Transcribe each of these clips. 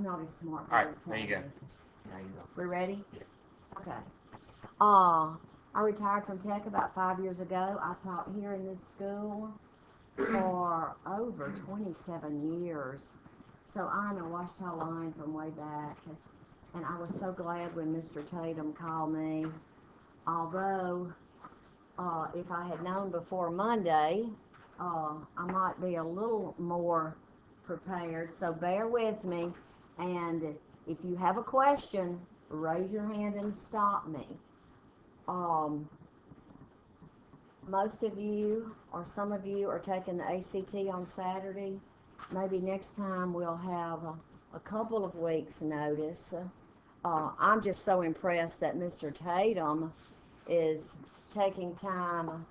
not as smart. All right, there you go. There you go. We ready? Yeah. Okay. I retired from tech about 5 years ago. I taught here in this school for over 27 years. So I'm a Washita line from way back. And I was so glad when Mr. Tatum called me. Although, if I had known before Monday, I might be a little more prepared. So bear with me. And if you have a question, raise your hand and stop me. Most of you, or some of you, are taking the ACT on Saturday. Maybe next time we'll have a couple of weeks' notice. I'm just so impressed that Mr. Tatum is taking time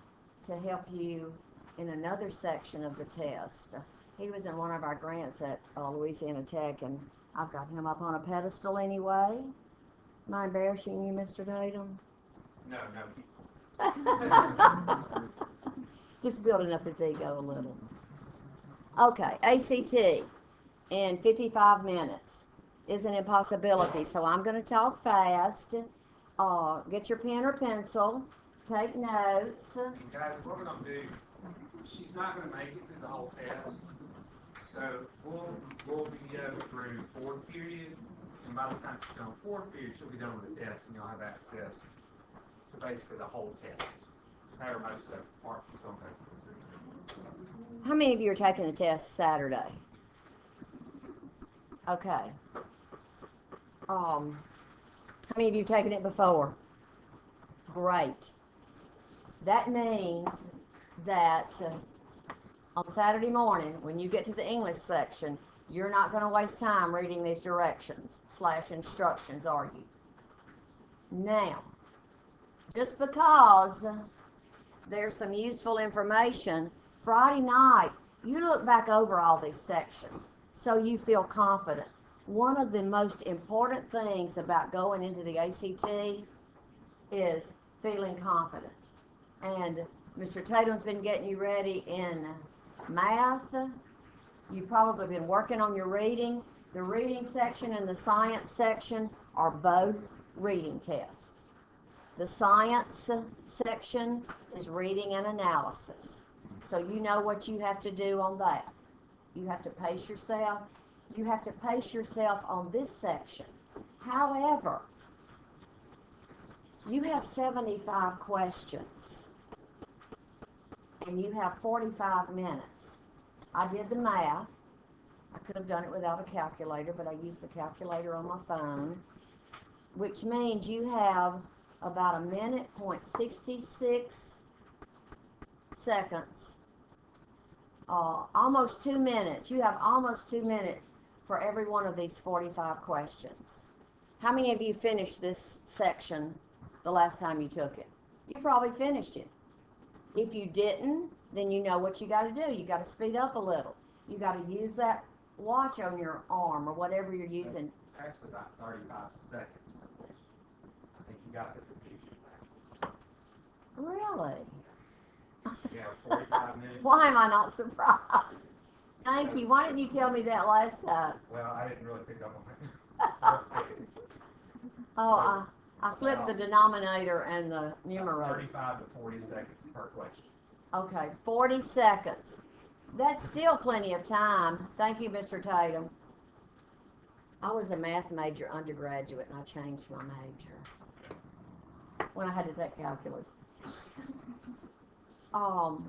to help you in another section of the test. He was in one of our grants at Louisiana Tech, and I've got him up on a pedestal anyway. Am I embarrassing you, Mr. Tatum? No. Just building up his ego a little. Okay, ACT in 55 minutes is an impossibility, so I'm going to talk fast. Get your pen or pencil. Take notes. And guys, what we're going to do, she's not going to make it through the whole test. So we'll be through fourth period, and by the time she's done fourth period, she'll be done with the test, and you'll have access to basically the whole test. However most of the part she's going to go through. How many of you are taking the test Saturday? Okay. How many of you have taken it before? Great. That means that on Saturday morning, when you get to the English section, you're not going to waste time reading these directions / instructions, are you? Now, just because there's some useful information, Friday night, you look back over all these sections so you feel confident. One of the most important things about going into the ACT is feeling confident. And Mr. Tatum's been getting you ready in math. You've probably been working on your reading. The reading section and the science section are both reading tests. The science section is reading and analysis. So you know what you have to do on that. You have to pace yourself. You have to pace yourself on this section. However, you have 75 questions, and you have 45 minutes. I did the math. I could have done it without a calculator, but I used the calculator on my phone, which means you have about 1:66 seconds, almost 2 minutes. You have almost 2 minutes for every one of these 45 questions. How many of you finished this section the last time you took it? You probably finished it. If you didn't, then you know what you got to do. You got to speed up a little. You got to use that watch on your arm or whatever you're using. It's actually about 35 seconds per question. I think you got the confusion back. Really? Yeah, 45 minutes. Why am I not surprised? Thank you. Why didn't you tell me that last time? Well, I didn't really pick up on it. Oh, I flipped the denominator and the numerator. 35 to 40 seconds per question. Okay, 40 seconds. That's still plenty of time. Thank you, Mr. Tatum. I was a math major undergraduate, and I changed my major when I had to take calculus.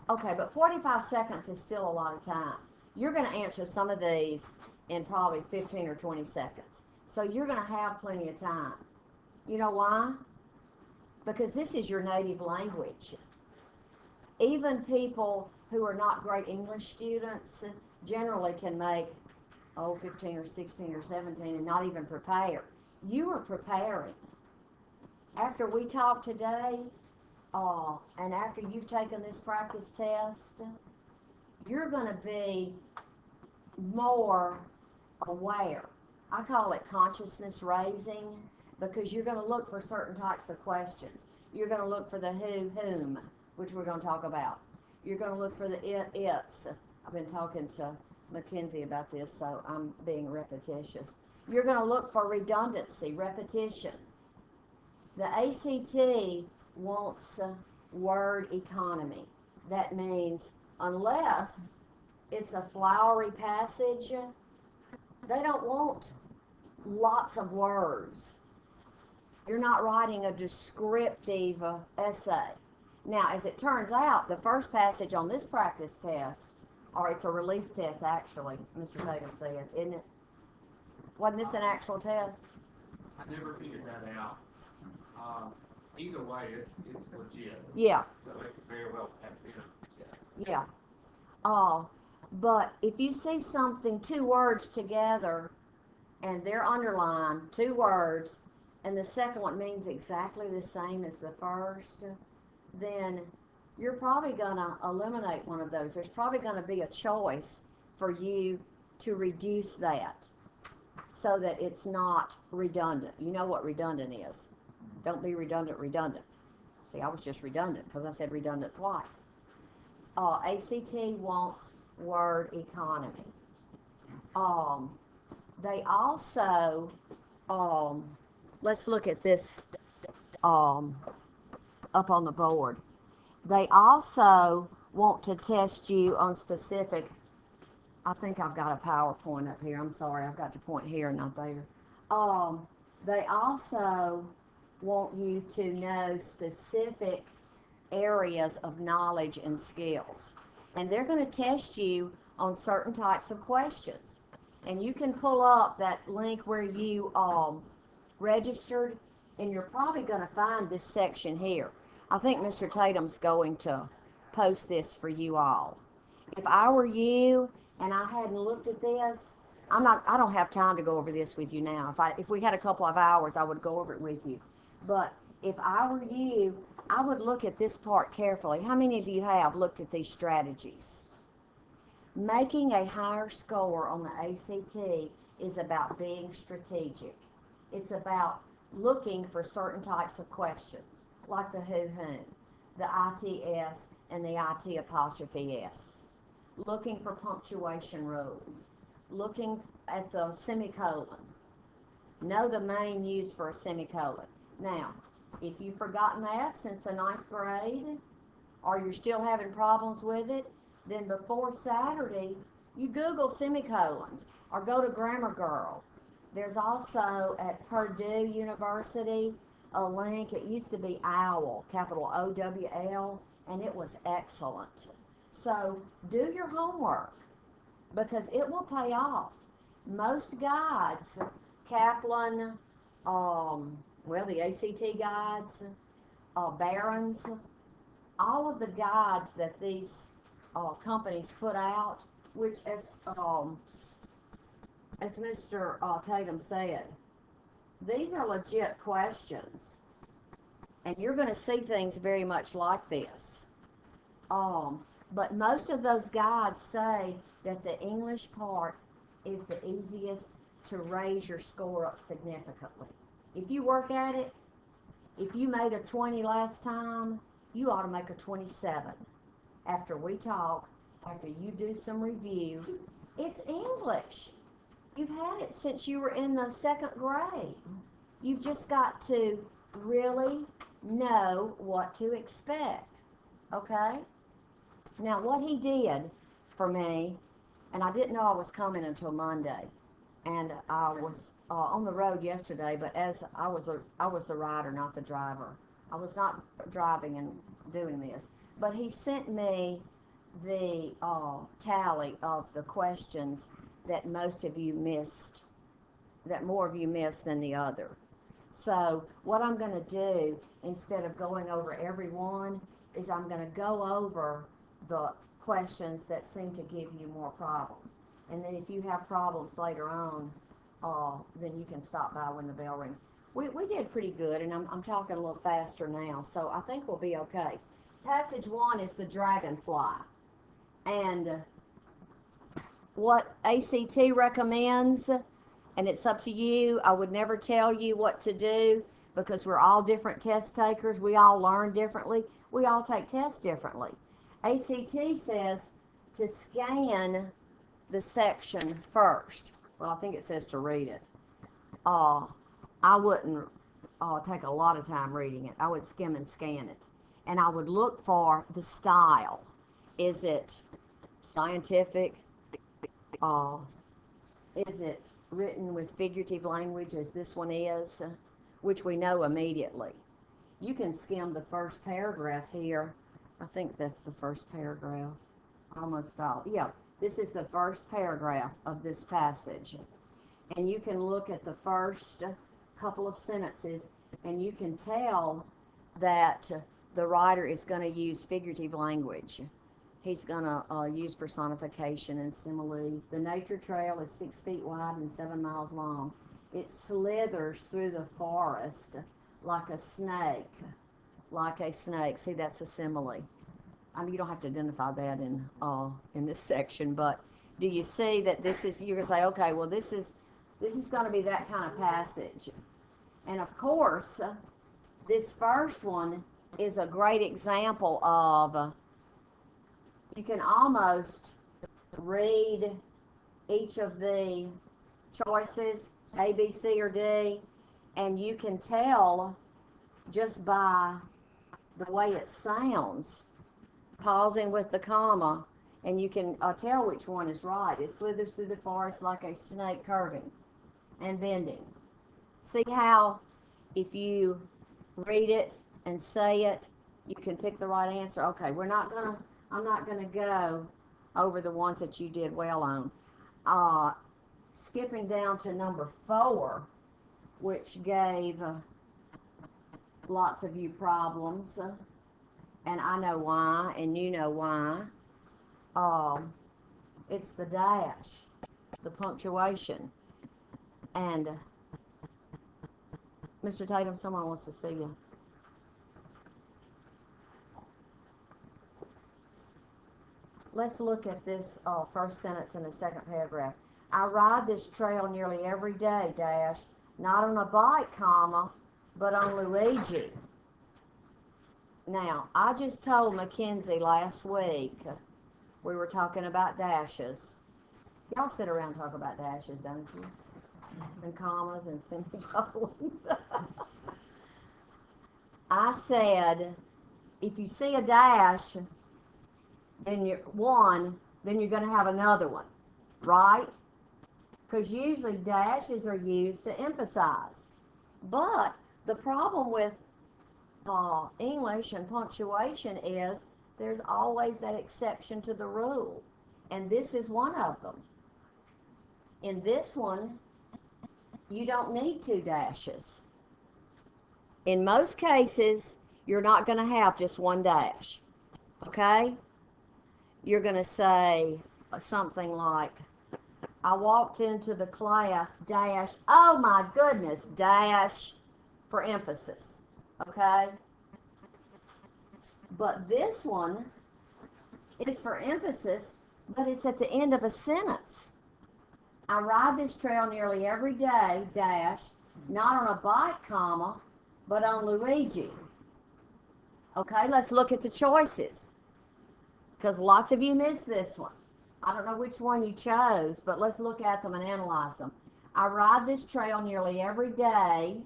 Okay, but 45 seconds is still a lot of time. You're going to answer some of these in probably 15 or 20 seconds. So you're going to have plenty of time. You know why? Because this is your native language. Even people who are not great English students generally can make, 15 or 16 or 17 and not even prepare. You are preparing. After we talk today, and after you've taken this practice test, you're going to be more aware. I call it consciousness raising, because you're going to look for certain types of questions. You're going to look for the who, whom, which we're going to talk about. You're going to look for the it, its. I've been talking to Mackenzie about this, so I'm being repetitious. you're going to look for redundancy, repetition. The ACT wants word economy. That means unless it's a flowery passage, they don't want lots of words. You're not writing a descriptive essay. Now, as it turns out, the first passage on this practice test, or it's a release test actually, Mr. Tatum said, isn't it? Wasn't this an actual test? I never figured that out. Either way, it's legit. Yeah. So it could very well have been a test. Yeah. But if you see something, two words together, and they're underlined, two words, and the second one means exactly the same as the first, then you're probably going to eliminate one of those. There's probably going to be a choice for you to reduce that so that it's not redundant. You know what redundant is. Don't be redundant. See, I was just redundant because I said redundant twice. ACT wants word economy. They also, let's look at this up on the board. They also want to test you on specific, I think I've got a PowerPoint up here. I'm sorry, I've got to point here, not there. They also want you to know specific areas of knowledge and skills. And they're going to test you on certain types of questions. And you can pull up that link where you registered, and you're probably going to find this section here. I think Mr. Tatum's going to post this for you all. If I were you and I hadn't looked at this, I don't have time to go over this with you now. If we had a couple of hours, I would go over it with you. But if I were you, I would look at this part carefully. How many of you have looked at these strategies? Making a higher score on the ACT is about being strategic. It's about looking for certain types of questions, like the who, whom, the ITS, and the IT apostrophe S. Looking for punctuation rules. Looking at the semicolon. Know the main use for a semicolon. Now, if you've forgotten that since the 9th grade, or you're still having problems with it, then before Saturday, you Google semicolons, or go to Grammar Girl. There's also at Purdue University a link. It used to be OWL, capital OWL, and it was excellent. So do your homework, because it will pay off. Most guides, Kaplan, the ACT guides, Barron's, all of the guides that these companies put out, which as Mr. Tatum said, these are legit questions, and you're going to see things very much like this. But most of those guides say that the English part is the easiest to raise your score up significantly. If you work at it, if you made a 20 last time, you ought to make a 27. After we talk, after you do some review, it's English. You've had it since you were in the 2nd grade. You've just got to really know what to expect, okay? Now, what he did for me, and I didn't know I was coming until Monday, and I was on the road yesterday, but as I was the rider, not the driver. I was not driving and doing this, but he sent me the tally of the questions that most of you missed, that more of you missed than the other. So what I'm going to do, instead of going over every one, is I'm going to go over the questions that seem to give you more problems. And then if you have problems later on, then you can stop by when the bell rings. We did pretty good, and I'm talking a little faster now, so I think we'll be okay. Passage 1 is the dragonfly. And what ACT recommends, and it's up to you, I would never tell you what to do, because we're all different test takers. We all learn differently. We all take tests differently. ACT says to scan the section first. Well, I think it says to read it. I wouldn't take a lot of time reading it. I would skim and scan it. And I would look for the style. Is it scientific? Is it written with figurative language as this one is? Which we know immediately. You can skim the first paragraph here. I think that's the first paragraph. Almost all. Yeah, this is the first paragraph of this passage. And you can look at the first couple of sentences and you can tell that the writer is going to use figurative language. He's going to use personification and similes. The nature trail is 6 feet wide and 7 miles long. It slithers through the forest like a snake. Like a snake. See, that's a simile. I mean, you don't have to identify that in this section, but do you see that this is, you're going to say, okay, well, this is going to be that kind of passage. And of course, this first one is a great example of, you can almost read each of the choices, A, B, C, or D, and you can tell just by the way it sounds, pausing with the comma, and you can tell which one is right. It slithers through the forest like a snake, curving and bending. See how if you read it and say it, you can pick the right answer? Okay, I'm not gonna go over the ones that you did well on. Skipping down to number 4, which gave lots of you problems, and I know why, and you know why. It's the dash, the punctuation. And Mr. Tatum, someone wants to see you. Let's look at this first sentence in the second paragraph. I ride this trail nearly every day, dash, not on a bike, comma, but on Luigi. Now, I just told Mackenzie last week, we were talking about dashes. Y'all sit around and talk about dashes, don't you? And commas and semicolons. I said, if you see a dash, then you're going to have another one, right? Because usually dashes are used to emphasize. But the problem with English and punctuation is there's always that exception to the rule. And this is one of them. In this one, you don't need 2 dashes. In most cases, you're not going to have just 1 dash. Okay? You're going to say something like, I walked into the class, dash, oh my goodness, dash, for emphasis. Okay? But this one is for emphasis, but it's at the end of a sentence. I ride this trail nearly every day, dash, not on a bike, comma, but on Luigi. Okay, let's look at the choices, because lots of you missed this one. I don't know which one you chose, but let's look at them and analyze them. I ride this trail nearly every day.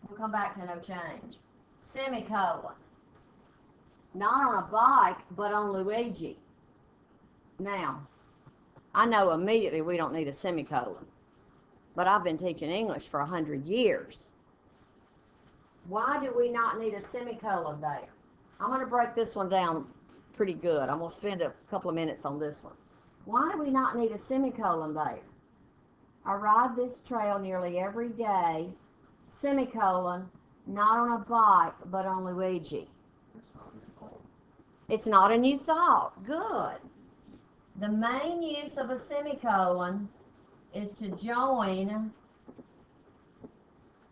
We'll come back to no change. Semicolon. Not on a bike, but on Luigi. Now, I know immediately we don't need a semicolon, but I've been teaching English for 100 years. Why do we not need a semicolon there? I'm going to break this one down pretty good. I'm going to spend a couple of minutes on this one. Why do we not need a semicolon there? I ride this trail nearly every day, semicolon, not on a bike, but on Luigi. It's not a new thought. Good. The main use of a semicolon is to join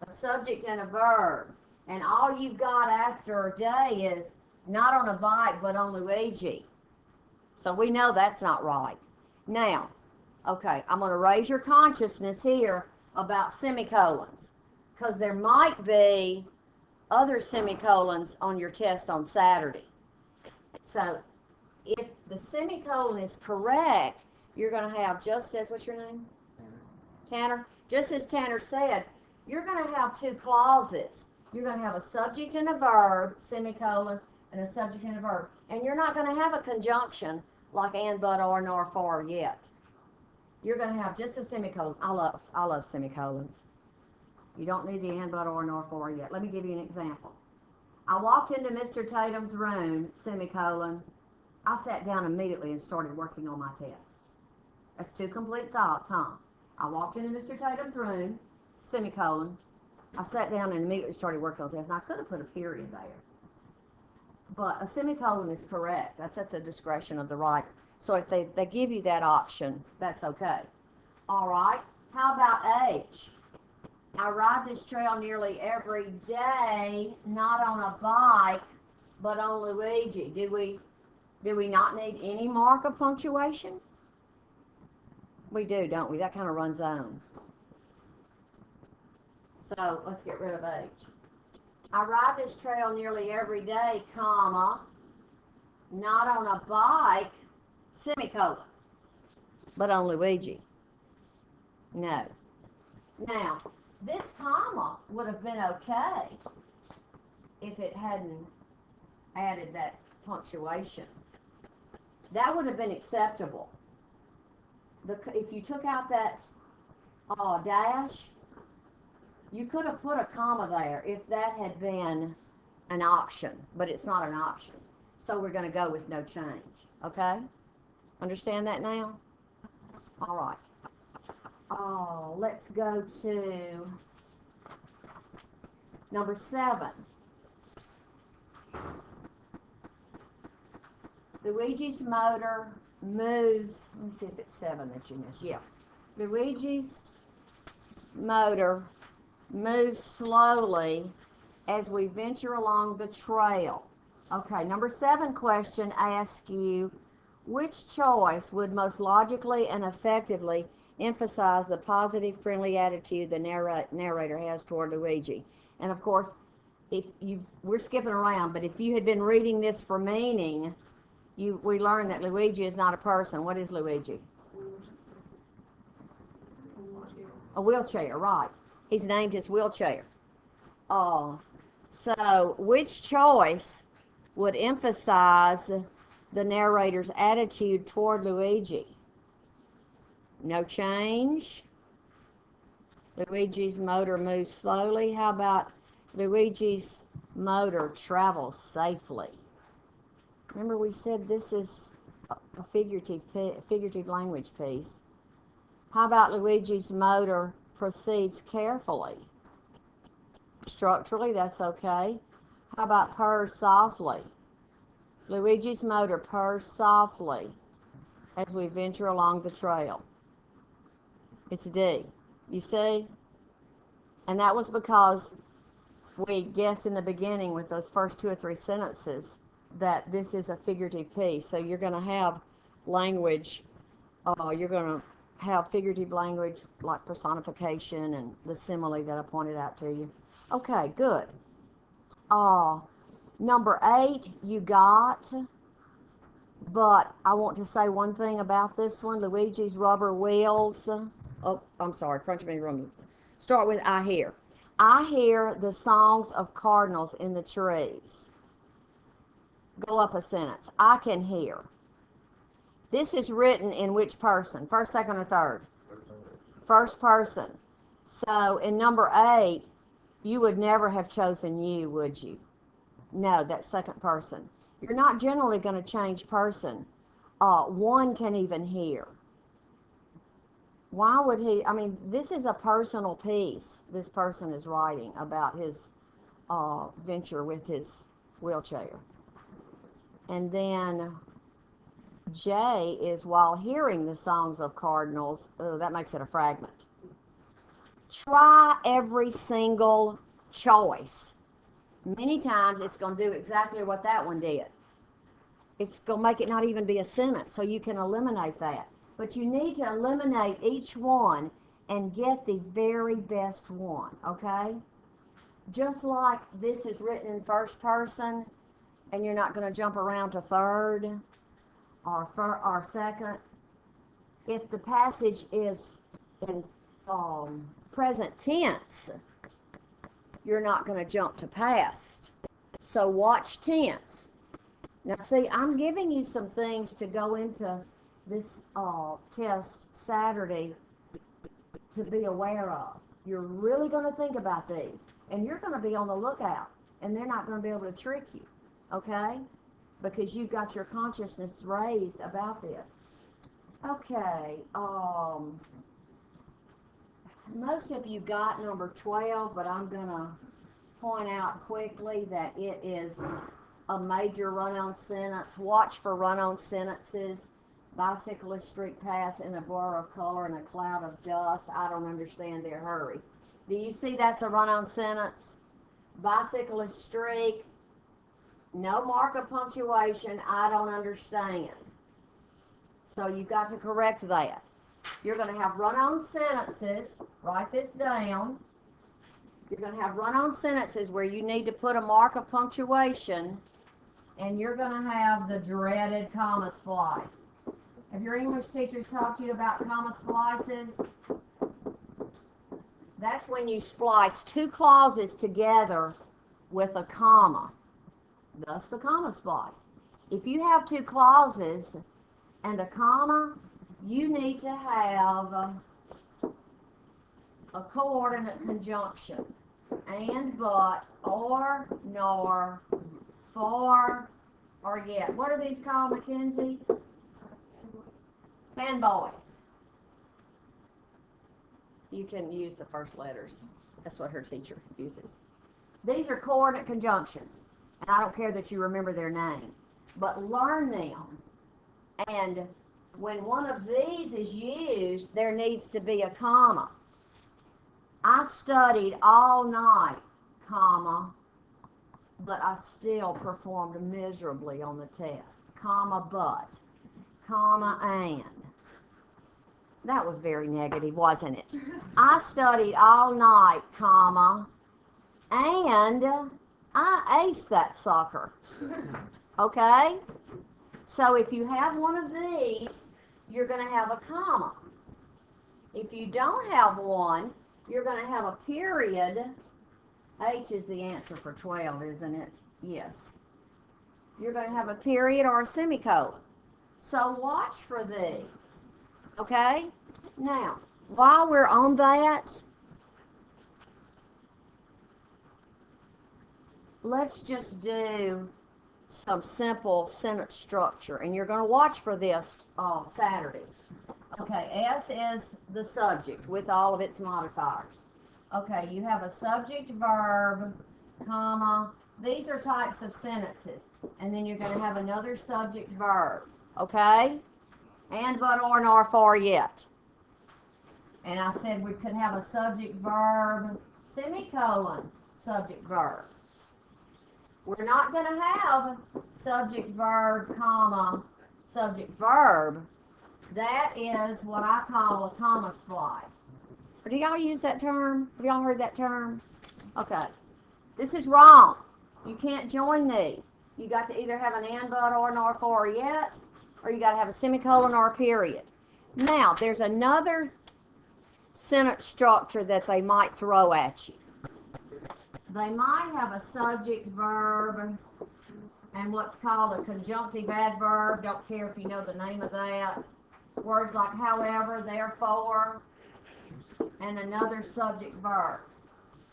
a subject and a verb. And all you've got after a day is not on a bike, but on Luigi. So we know that's not right. Now, okay, I'm going to raise your consciousness here about semicolons, because there might be other semicolons on your test on Saturday. So if the semicolon is correct, you're going to have just as, what's your name? Tanner? Just as Tanner said, you're going to have two clauses. You're going to have a subject and a verb, semicolon, and a subject and a verb. And you're not going to have a conjunction like and, but, or, nor, for yet. You're going to have just a semicolon. I love semicolons. You don't need the and, but, or, nor, for yet. Let me give you an example. I walked into Mr. Tatum's room, semicolon. I sat down immediately and started working on my test. That's two complete thoughts, huh? I walked into Mr. Tatum's room, semicolon. I sat down and immediately started working on the test. And I could have put a period there. But a semicolon is correct. That's at the discretion of the writer. So if they give you that option, that's okay. All right. How about age? I ride this trail nearly every day, not on a bike, but on Luigi. Do we not need any mark of punctuation? We do, don't we? That kind of runs on. So let's get rid of age. I ride this trail nearly every day, comma, not on a bike, semicolon, but on Luigi. No. Now, this comma would have been okay if it hadn't added that punctuation. That would have been acceptable. If you took out that dash, you could have put a comma there if that had been an option, but it's not an option. So we're going to go with no change, okay? Understand that now? All right. Let's go to number 7. Luigi's motor moves, let me see if it's 7 that you missed. Yeah. Luigi's motor moves slowly as we venture along the trail. Okay, number 7 question asks you, which choice would most logically and effectively emphasize the positive, friendly attitude the narrator has toward Luigi? And of course, we're skipping around, but if you had been reading this for meaning, we learned that Luigi is not a person. What is Luigi? A wheelchair, right. He's named his wheelchair. So which choice would emphasize the narrator's attitude toward Luigi? No change. Luigi's motor moves slowly. How about Luigi's motor travels safely? Remember we said this is a figurative language piece. How about Luigi's motor proceeds carefully? Structurally, that's okay. How about purrs softly? Luigi's motor purrs softly as we venture along the trail. It's D. You see? And that was because we guessed in the beginning with those first 2 or 3 sentences that this is a figurative piece. So you're going to have language, you're going to have figurative language like personification and the simile that I pointed out to you. Okay, good. Number 8 you got, but I want to say one thing about this one. Luigi's rubber wheels. Oh, I'm sorry, crunch me room. Start with I hear. I hear the songs of cardinals in the trees. Go up a sentence. I can hear. This is written in which person? First, second, or third? First person. So in number 8, you would never have chosen you, would you? No, that's second person. You're not generally going to change person. One can even hear. Why would he? I mean, this is a personal piece this person is writing about his venture with his wheelchair. And then J is while hearing the songs of cardinals. Oh, that makes it a fragment. Try every single choice. Many times it's going to do exactly what that one did. It's going to make it not even be a sentence, so you can eliminate that. But you need to eliminate each one and get the very best one, okay? Just like this is written in first person, and you're not going to jump around to third or second. If the passage is in present tense, you're not going to jump to past. So watch tense. Now see, I'm giving you some things to go into this test Saturday to be aware of. You're really going to think about these, and you're going to be on the lookout, and they're not going to be able to trick you, okay? Because you've got your consciousness raised about this. Okay, most of you got number 12, but I'm going to point out quickly that it is a major run-on sentence. Watch for run-on sentences. Bicyclist streak past in a blur of color and a cloud of dust. I don't understand their hurry. Do you see that's a run-on sentence? Bicyclist streak, no mark of punctuation, I don't understand. So you've got to correct that. You're going to have run-on sentences. Write this down. You're going to have run-on sentences where you need to put a mark of punctuation, and you're going to have the dreaded comma splice. Have your English teachers talked to you about comma splices? That's when you splice two clauses together with a comma. Thus the comma splice. If you have two clauses and a comma, you need to have a coordinate conjunction. And, but, or, nor, for, or yet. What are these called, Mackenzie? And boys. You can use the first letters. That's what her teacher uses. These are coordinate conjunctions. And I don't care that you remember their name. But learn them. And when one of these is used, there needs to be a comma. I studied all night, comma, but I still performed miserably on the test. Comma, but. Comma, and. That was very negative, wasn't it? I studied all night, comma, and I aced that sucker. Okay? So if you have one of these, you're going to have a comma. If you don't have one, you're going to have a period. H is the answer for 12, isn't it? Yes. You're going to have a period or a semicolon. So watch for these. Okay? Now, while we're on that, let's just do some simple sentence structure. And you're going to watch for this Saturday. Okay, S is the subject with all of its modifiers. Okay, you have a subject, verb, comma. These are types of sentences. And then you're going to have another subject, verb. Okay? And, but, or, nor, for, yet. And I said we could have a subject, verb, semicolon, subject, verb. We're not going to have subject, verb, comma, subject, verb. That is what I call a comma splice. Do y'all use that term? Have y'all heard that term? Okay. This is wrong. You can't join these. You got to either have an and, but, or, nor, for, or yet, or you got to have a semicolon or a period. Now, there's another sentence structure that they might throw at you. They might have a subject, verb, and what's called a conjunctive adverb. Don't care if you know the name of that. Words like however, therefore, and another subject, verb.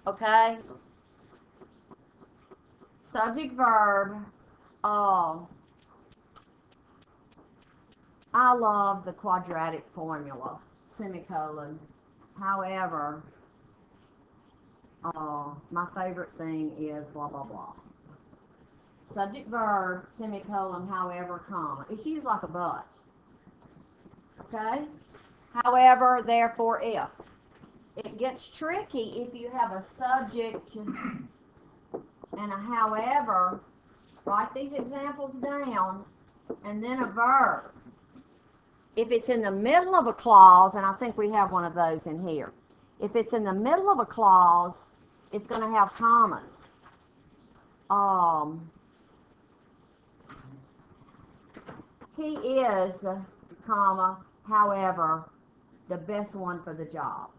Okay? Subject, verb. I love the quadratic formula, semicolon. However, my favorite thing is blah, blah, blah. Subject, verb, semicolon, however, comma. It's used like a but. Okay? However, therefore, if. It gets tricky if you have a subject and a however. Write these examples down, and then a verb. If it's in the middle of a clause, and I think we have one of those in here. If it's in the middle of a clause, it's going to have commas. He is, comma, however, the best one for the job.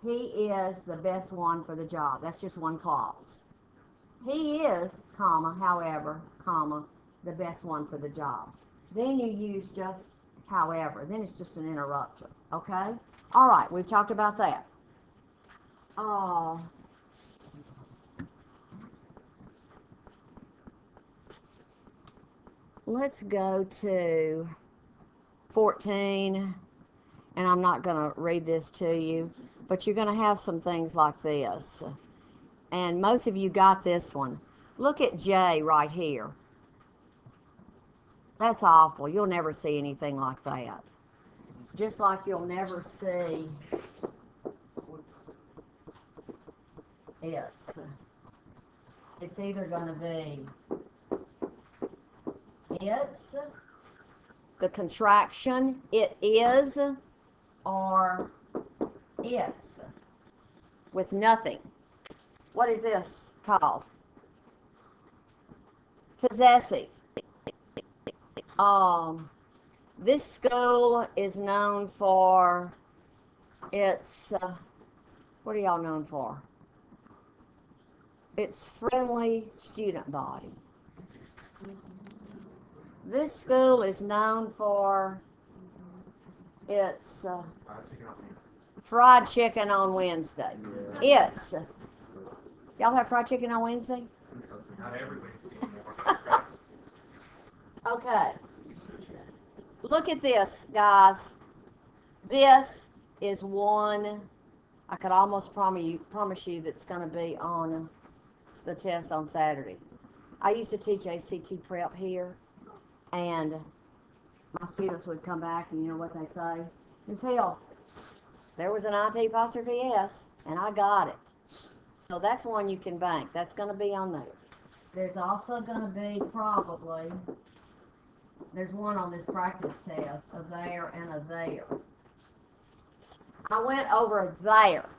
He is the best one for the job. That's just one clause. He is, comma, however, comma, the best one for the job. Then you use just however. Then it's just an interrupter. Okay? All right, we've talked about that. Let's go to 14, and I'm not going to read this to you, but you're going to have some things like this. And most of you got this one. Look at J right here. That's awful. You'll never see anything like that. Just like you'll never see it's. It's either going to be it's, the contraction, it is, or it's, with nothing. What is this called? Possessive. This school is known for its, what are y'all known for? Its friendly student body. This school is known for its fried chicken on Wednesday. It's. Y'all have fried chicken on Wednesday? Not every Wednesday anymore. Okay. Look at this, guys. This is one, I could almost promise you that's going to be on the test on Saturday. I used to teach ACT prep here, and my students would come back, and you know what they'd say? Ms. Hill, there was an IT apostrophe S, and I got it. So that's one you can bank. That's going to be on there. There's also going to be probably, there's one on this practice test, a there and a there. I went over there.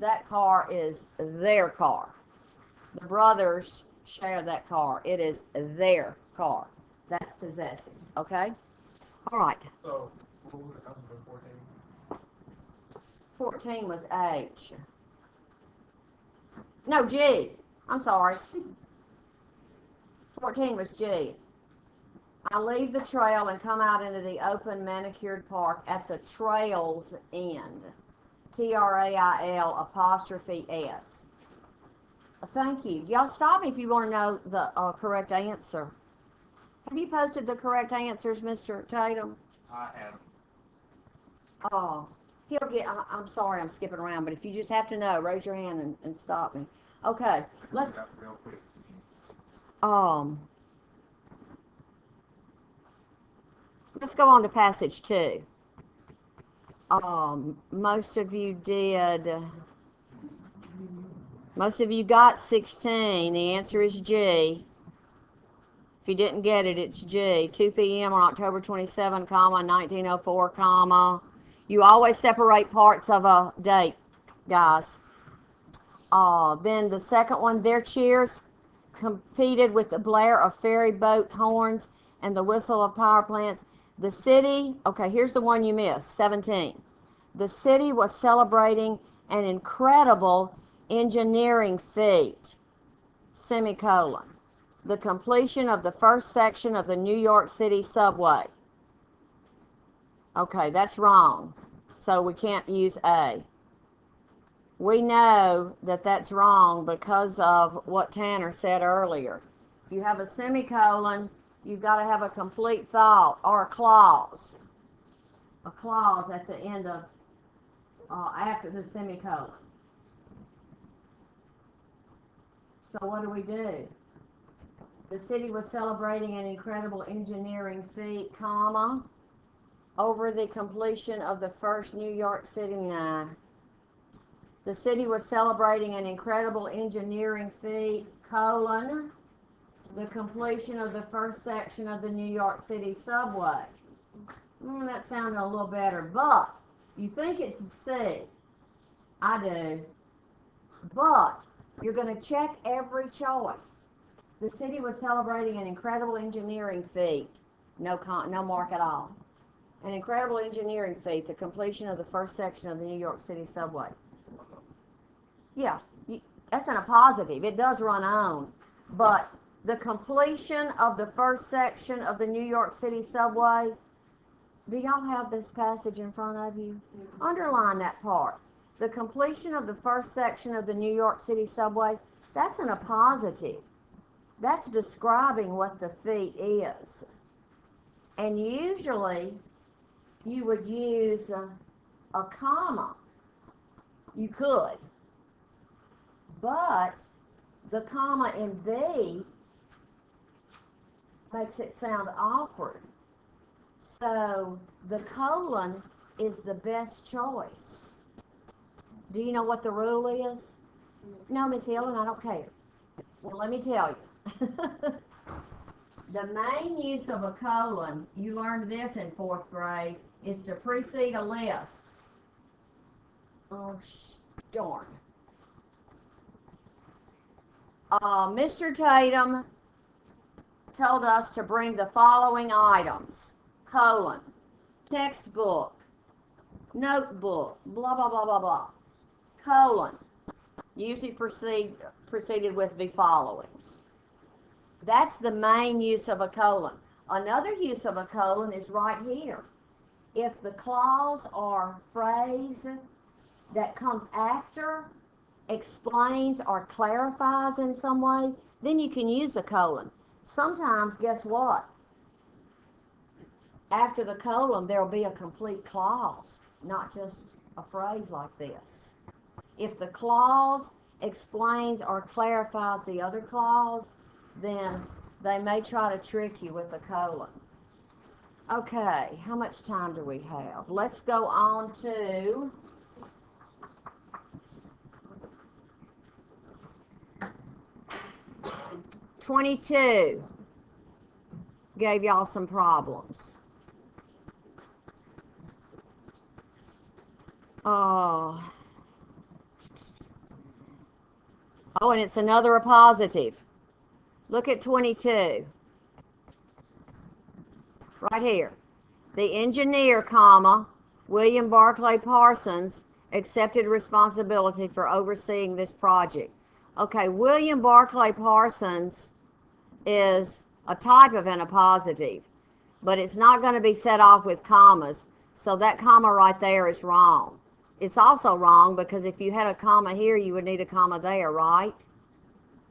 That car is their car. The brothers share that car. It is their car. That's possessive. Okay? All right. So, what was it? 14? 14 was H. No, G. I'm sorry. 14 was G. I leave the trail and come out into the open manicured park at the trail's end. Trail apostrophe S. Thank you. Y'all stop me if you want to know the correct answer. Have you posted the correct answers, Mr. Tatum? I have. Oh, he'll get, I'm sorry I'm skipping around, but if you just have to know, raise your hand and stop me. Okay, let's, Real quick. let's go on to passage 2. Most of you got 16. The answer is G. If you didn't get it, it's G. 2 p.m. on October 27, 1904, You always separate parts of a date, guys. Then the second one, their cheers competed with the blare of ferry boat horns and the whistle of power plants. The city, okay, here's the one you missed, 17. The city was celebrating an incredible engineering feat, semicolon. The completion of the first section of the New York City subway. Okay, that's wrong. So we can't use A. We know that that's wrong because of what Tanner said earlier. If you have a semicolon, you've got to have a complete thought or a clause. A clause at the end of, after the semicolon. So what do? The city was celebrating an incredible engineering feat, comma, over the completion of the first New York City. Nah. The city was celebrating an incredible engineering feat, colon, the completion of the first section of the New York City subway. That sounded a little better, but you think it's C. I do. But you're going to check every choice. The city was celebrating an incredible engineering feat. No mark at all. An incredible engineering feat, the completion of the first section of the New York City subway. Yeah, that's in a positive. It does run on. But the completion of the first section of the New York City subway, do y'all have this passage in front of you? Underline that part. The completion of the first section of the New York City subway, that's in a positive. That's describing what the feat is. And usually, you would use a comma. You could. But the comma in B makes it sound awkward. So the colon is the best choice. Do you know what the rule is? No, Miss Hill, and I don't care. Well, let me tell you. The main use of a colon, you learned this in 4th grade, is to precede a list. Oh, darn. Mr. Tatum told us to bring the following items, colon, textbook, notebook, blah, blah, blah, blah, blah, colon, usually preceded with the following. That's the main use of a colon. Another use of a colon is right here. If the clause or phrase that comes after explains or clarifies in some way, then you can use a colon. Sometimes, guess what? After the colon, there will be a complete clause, not just a phrase like this. If the clause explains or clarifies the other clause, then they may try to trick you with a colon. Okay, how much time do we have? Let's go on to '22. Gave y'all some problems. Oh, and it's another appositive. Look at 22. Right here. The engineer, comma, William Barclay Parsons, accepted responsibility for overseeing this project. Okay, William Barclay Parsons is a type of an appositive, but it's not going to be set off with commas, so that comma right there is wrong. It's also wrong because if you had a comma here, you would need a comma there, right?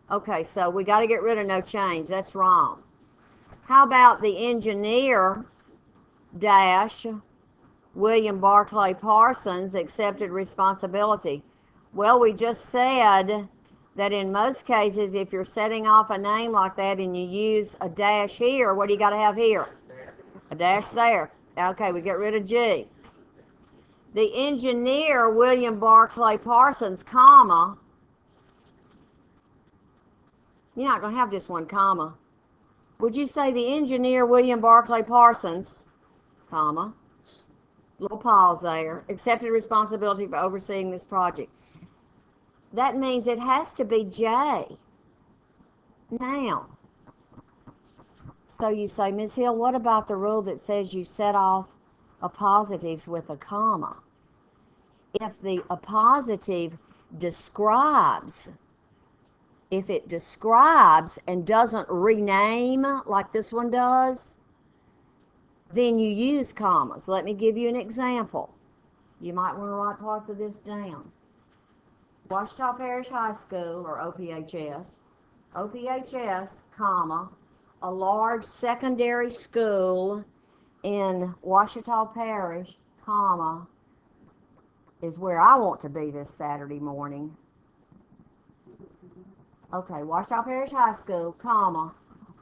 Okay, so we got to get rid of no change. That's wrong. How about the engineer dash William Barclay Parsons accepted responsibility? Well, we just said that in most cases, if you're setting off a name like that and you use a dash here, what do you got to have here? A dash there. Okay, we get rid of G. The engineer William Barclay Parsons, comma. You're not going to have just one comma. Would you say the engineer William Barclay Parsons, comma, little pause there, accepted responsibility for overseeing this project? That means it has to be J. Now, so you say, Ms. Hill, what about the rule that says you set off appositives with a comma? If the appositive describes, if it describes and doesn't rename like this one does, then you use commas. Let me give you an example. You might want to write parts of this down. Ouachita Parish High School, or OPHS, comma, a large secondary school in Ouachita Parish, comma, is where I want to be this Saturday morning. Okay, Ouachita Parish High School, comma,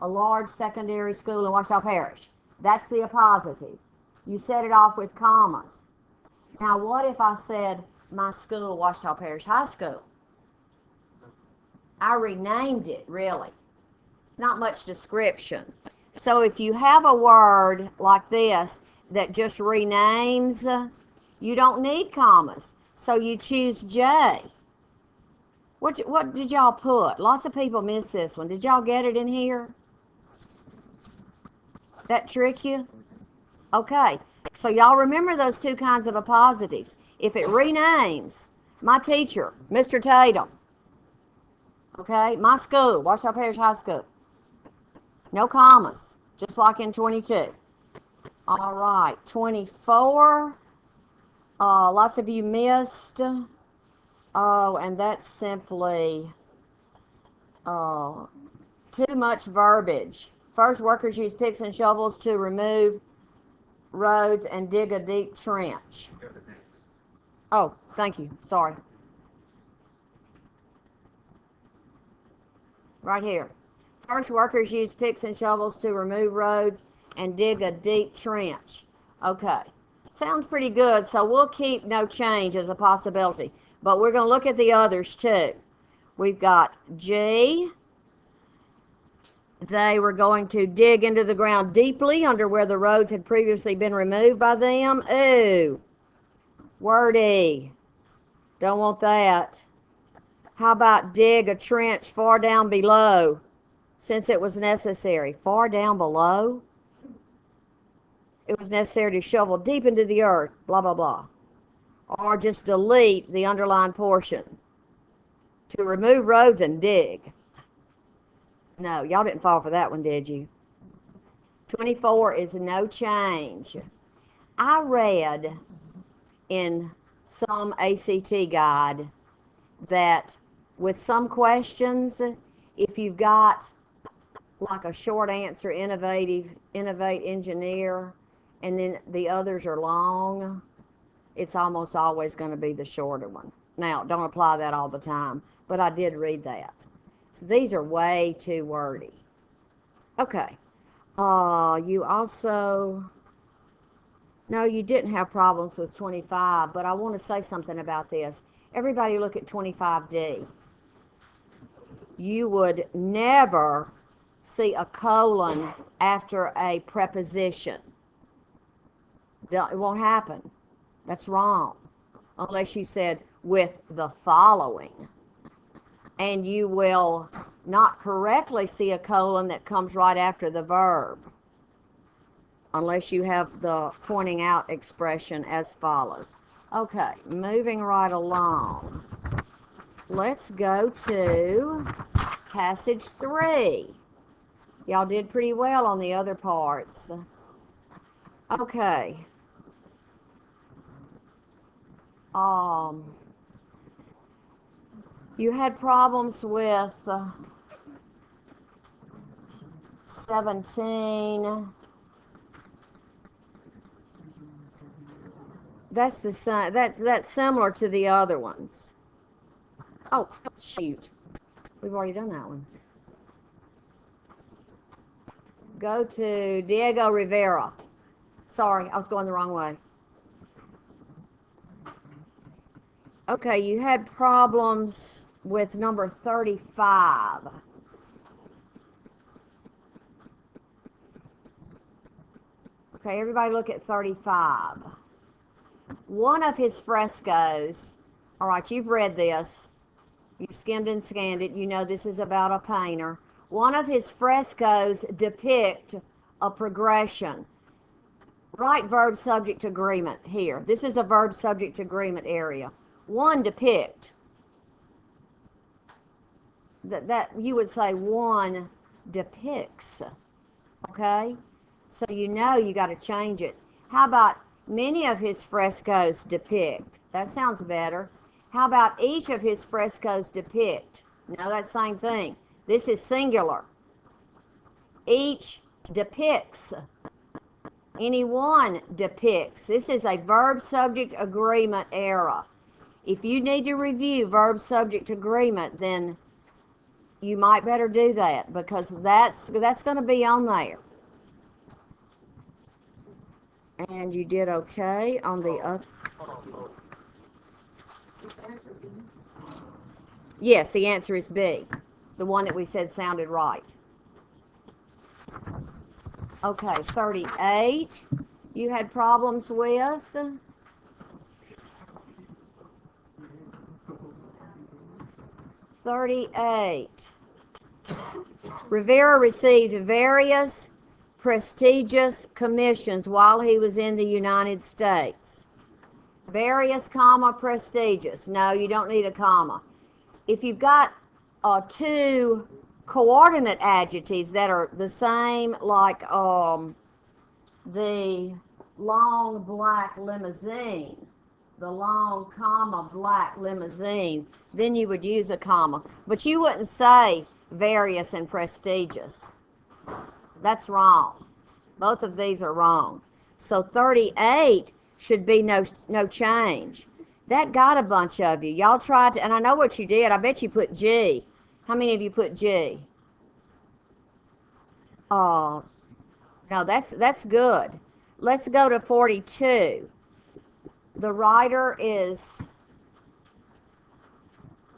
a large secondary school in Ouachita Parish. That's the appositive. You set it off with commas. Now, what if I said my school, Ouachita Parish High School? I renamed it, really. Not much description. So if you have a word like this that just renames, you don't need commas. So you choose J. What did y'all put? Lots of people missed this one. Did y'all get it in here? That trick you? Okay. So y'all remember those two kinds of appositives. If it renames, my teacher, Mr. Tatum. Okay, my school, Washington Parish High School. No commas, just like in 22. All right, 24. Lots of you missed. Oh, and that's simply too much verbiage. First, workers use picks and shovels to remove roads and dig a deep trench. Oh, thank you. Sorry. Right here. First, workers use picks and shovels to remove roads and dig a deep trench. Okay. Sounds pretty good, so we'll keep no change as a possibility. But we're going to look at the others too. We've got G. They were going to dig into the ground deeply under where the roads had previously been removed by them. Ooh. Wordy. Don't want that. How about dig a trench far down below since it was necessary? Far down below? It was necessary to shovel deep into the earth, blah, blah, blah. Or just delete the underlined portion. To remove roads and dig. No, y'all didn't fall for that one, did you? 24 is no change. I read in some ACT guide that with some questions, if you've got like a short answer, innovate, engineer, and then the others are long, it's almost always going to be the shorter one. Now, don't apply that all the time, but I did read that. So these are way too wordy. Okay. You also, no, you didn't have problems with 25, but I want to say something about this. Everybody look at 25D. You would never see a colon after a preposition. It won't happen. That's wrong. Unless you said with the following. And you will not correctly see a colon that comes right after the verb. Unless you have the pointing out expression as follows. Okay, moving right along. Let's go to passage 3. Y'all did pretty well on the other parts. Okay. You had problems with 17. That's the same. That's similar to the other ones. Oh, shoot. We've already done that one. Go to Diego Rivera. Sorry, I was going the wrong way. Okay, you had problems with number 35. Okay, everybody look at 35. One of his frescoes, all right, you've read this. You've skimmed and scanned it. You know this is about a painter. One of his frescoes depict a progression. Write verb subject agreement here. This is a verb subject agreement area. One depict. That you would say one depicts. Okay? So you know you got to change it. How about many of his frescoes depict? That sounds better. How about each of his frescoes depict? No, that's the same thing. This is singular. Each depicts. Any one depicts. This is a verb subject agreement era. If you need to review verb subject agreement, then you might better do that because that's going to be on there. And you did okay on the other. Yes, the answer is B. The one that we said sounded right. Okay, 38. You had problems with. 38. Rivera received various prestigious commissions while he was in the United States. Various, comma, prestigious. No, you don't need a comma. If you've got two coordinate adjectives that are the same, like the long black limousine, the long, comma, black limousine, then you would use a comma. But you wouldn't say various and prestigious. That's wrong. Both of these are wrong. So 38 should be no change. That got a bunch of you. Y'all tried to, and I know what you did. I bet you put G. How many of you put G? Oh, no, that's good. Let's go to 42. The writer is,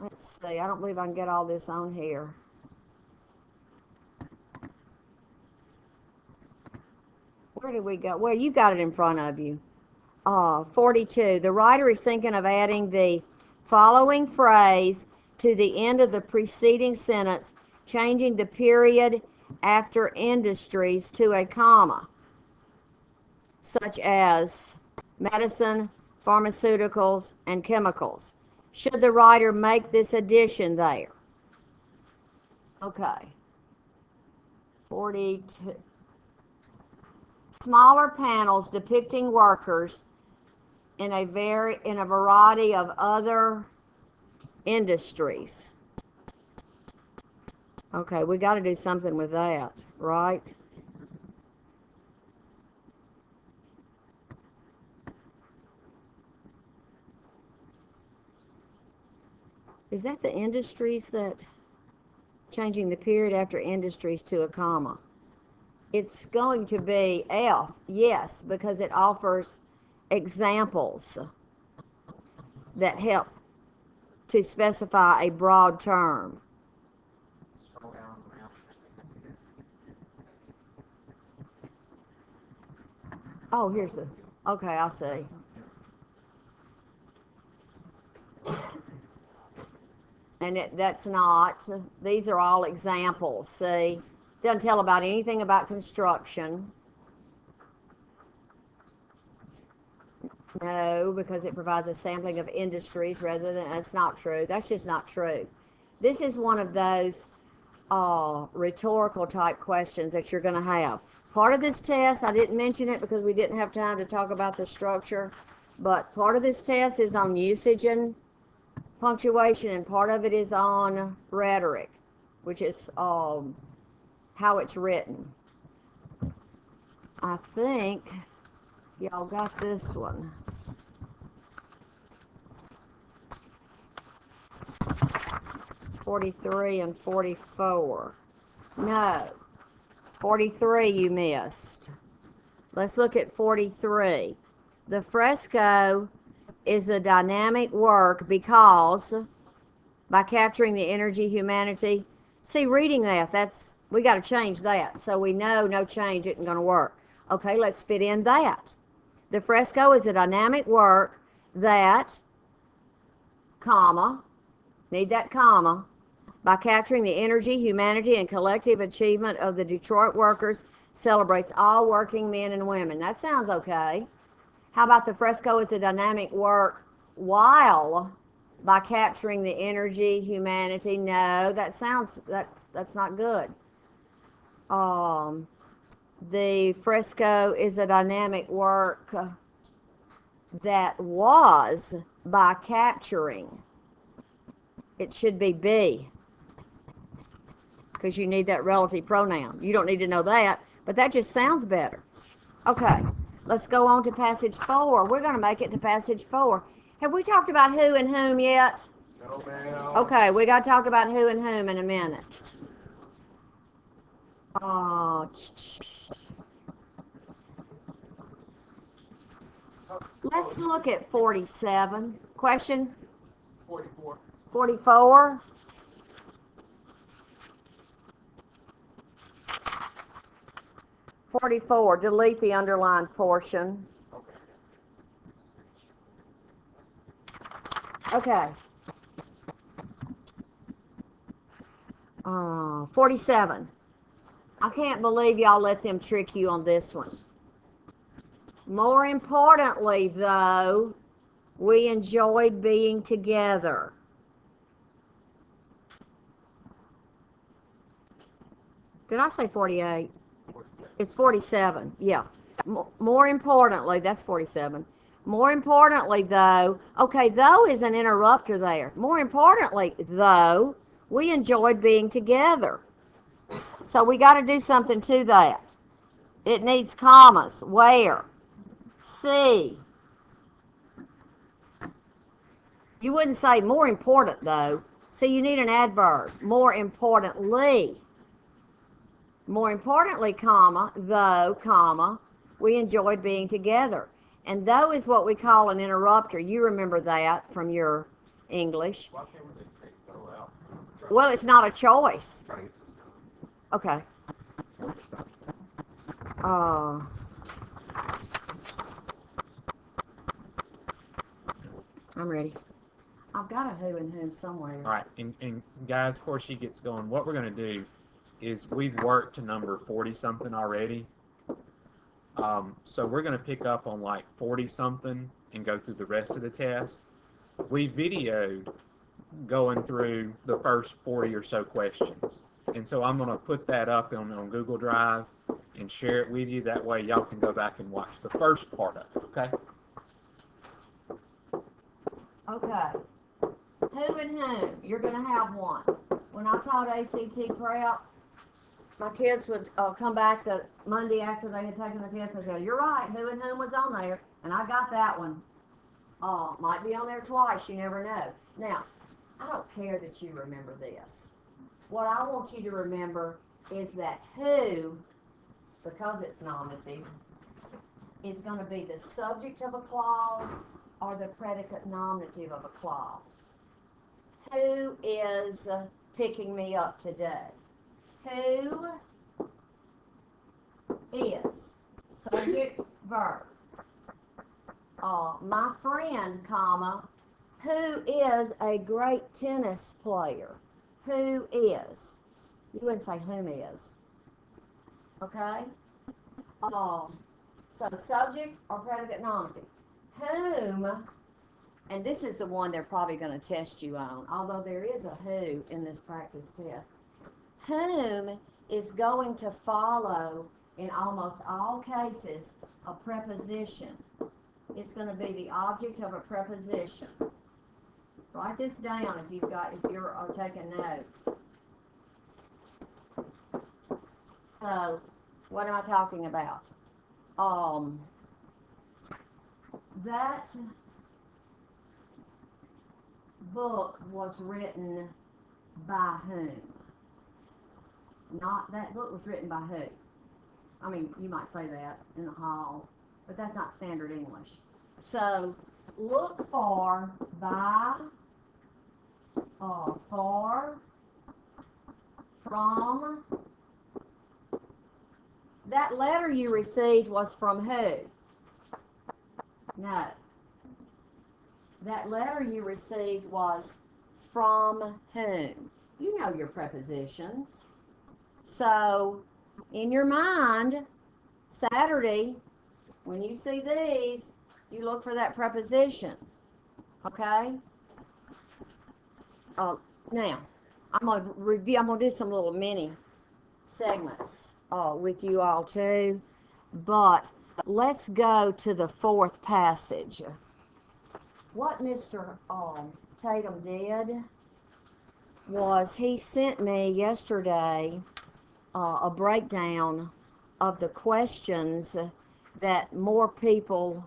let's see, I don't believe I can get all this on here. Where did we go? Well, you've got it in front of you. 42. The writer is thinking of adding the following phrase to the end of the preceding sentence, changing the period after industries to a comma, such as medicine, pharmaceuticals, and chemicals. Should the writer make this addition there? Okay. 42. Smaller panels depicting workers in a variety of other industries. Okay, we got to do something with that, right? Is that the industries that changing the period after industries to a comma? It's going to be F, yes, because it offers examples that help to specify a broad term. Scroll down around. Oh, here's the, okay, I see. And that's not, these are all examples, see? Doesn't tell about anything about construction. No, because it provides a sampling of industries rather than, that's not true. That's just not true. This is one of those rhetorical type questions that you're going to have. Part of this test, I didn't mention it because we didn't have time to talk about the structure, but part of this test is on usage and punctuation, and part of it is on rhetoric, which is how it's written. I think y'all got this one. '43 and 44. No. 43 you missed. Let's look at 43. The fresco is a dynamic work because by capturing the energy, humanity. See, reading that's, we got to change that. So we know no change isn't going to work. Okay, let's fit in that. The fresco is a dynamic work that, comma, need that comma, by capturing the energy, humanity, and collective achievement of the Detroit workers, celebrates all working men and women. That sounds okay. How about the fresco is a dynamic work while by capturing the energy, humanity? No, that sounds, that's not good. The fresco is a dynamic work that was by capturing. It should be be, because you need that relative pronoun. You don't need to know that, but that just sounds better. Okay, let's go on to passage 4. We're going to make it to passage 4. Have we talked about who and whom yet? No, ma'am. Okay, we got to talk about who and whom in a minute. Let's look at 47. Question? 44. 44. Delete the underlined portion. Okay. Okay. 47. I can't believe y'all let them trick you on this one. More importantly, though, we enjoyed being together. Did I say 48? 47. It's 47, yeah. More importantly, that's 47. More importantly, though, okay, though is an interrupter there. More importantly, though, we enjoyed being together. So we got to do something to that. It needs commas. Where? See. You wouldn't say more important, though. See, you need an adverb. More importantly. More importantly, comma, though, comma, we enjoyed being together. And though is what we call an interrupter. You remember that from your English. Why can't we just take throw out? Well, it's not a choice. Try to get this done. Okay. Uh, I'm ready. I've got a who and whom somewhere. All right, and guys, before she gets going, what we're going to do is we've worked to number 40-something already. So we're going to pick up on like 40-something and go through the rest of the test. We videoed going through the first 40 or so questions. And so I'm going to put that up on Google Drive and share it with you. That way y'all can go back and watch the first part of it, okay? Okay. Who and whom? You're going to have one. When I taught ACT prep, my kids would come back the Monday after they had taken the test and say, you're right, who and whom was on there. And I got that one. Might be on there twice, you never know. Now, I don't care that you remember this. What I want you to remember is that who, because it's nominative, is going to be the subject of a clause or the predicate nominative of a clause. Who is picking me up today? Who is subject verb. My friend, comma, who is a great tennis player. Who is? You wouldn't say whom is. Okay? So subject or predicate nominative. Whom, and this is the one they're probably going to test you on, although there is a who in this practice test. Whom is going to follow, in almost all cases, a preposition. It's going to be the object of a preposition. Write this down if you're taking notes. So, what am I talking about? That book was written by whom? Not that book was written by who? I mean, you might say that in the hall, but that's not standard English. So, look for by, for, from. That letter you received was from who? No. That letter you received was from whom? You know your prepositions. So, in your mind, Saturday, when you see these, you look for that preposition. Okay? Now, I'm going to review, I'm going to do some little mini segments with you all too. But let's go to the fourth passage. What Mr. Tatum did was he sent me yesterday a breakdown of the questions that more people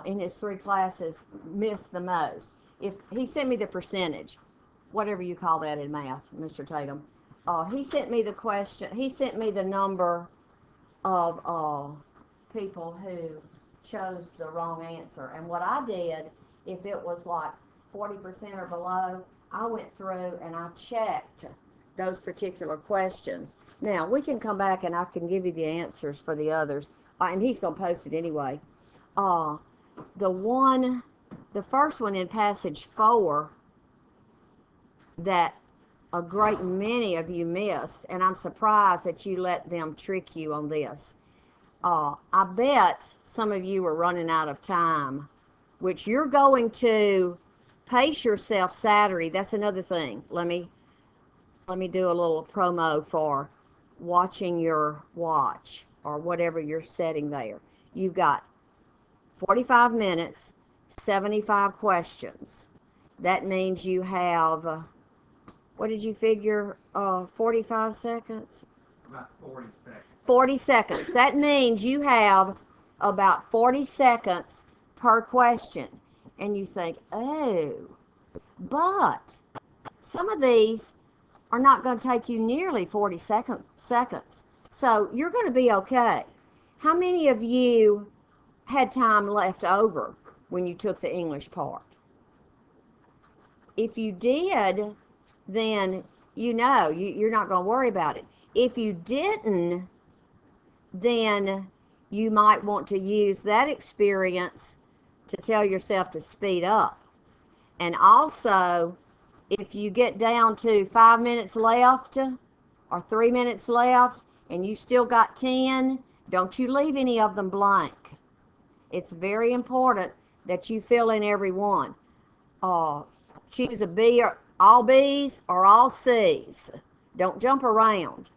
in his 3 classes missed the most. If he sent me the percentage, whatever you call that in math, Mr. Tatum, he sent me the question. He sent me the number of people who chose the wrong answer. And what I did, if it was like 40% or below, I went through and I checked those particular questions. Now, we can come back and I can give you the answers for the others. And he's going to post it anyway. The first one in passage 4 that a great many of you missed, and I'm surprised that you let them trick you on this. I bet some of you are running out of time, which you're going to pace yourself Saturday. That's another thing. Let me do a little promo for watching your watch or whatever you're setting there. You've got 45 minutes, 75 questions. That means you have, what did you figure, 45 seconds? About 40 seconds. 40 seconds. That means you have about 40 seconds per question. And you think, oh, but some of these are not going to take you nearly 40 seconds. So you're going to be okay. How many of you had time left over when you took the English part? If you did, then you know you're not going to worry about it. If you didn't, then you might want to use that experience to tell yourself to speed up. And also, if you get down to 5 minutes left or 3 minutes left and you still got 10, don't you leave any of them blank. It's very important that you fill in every one. Choose a B, or all B's or all C's. Don't jump around.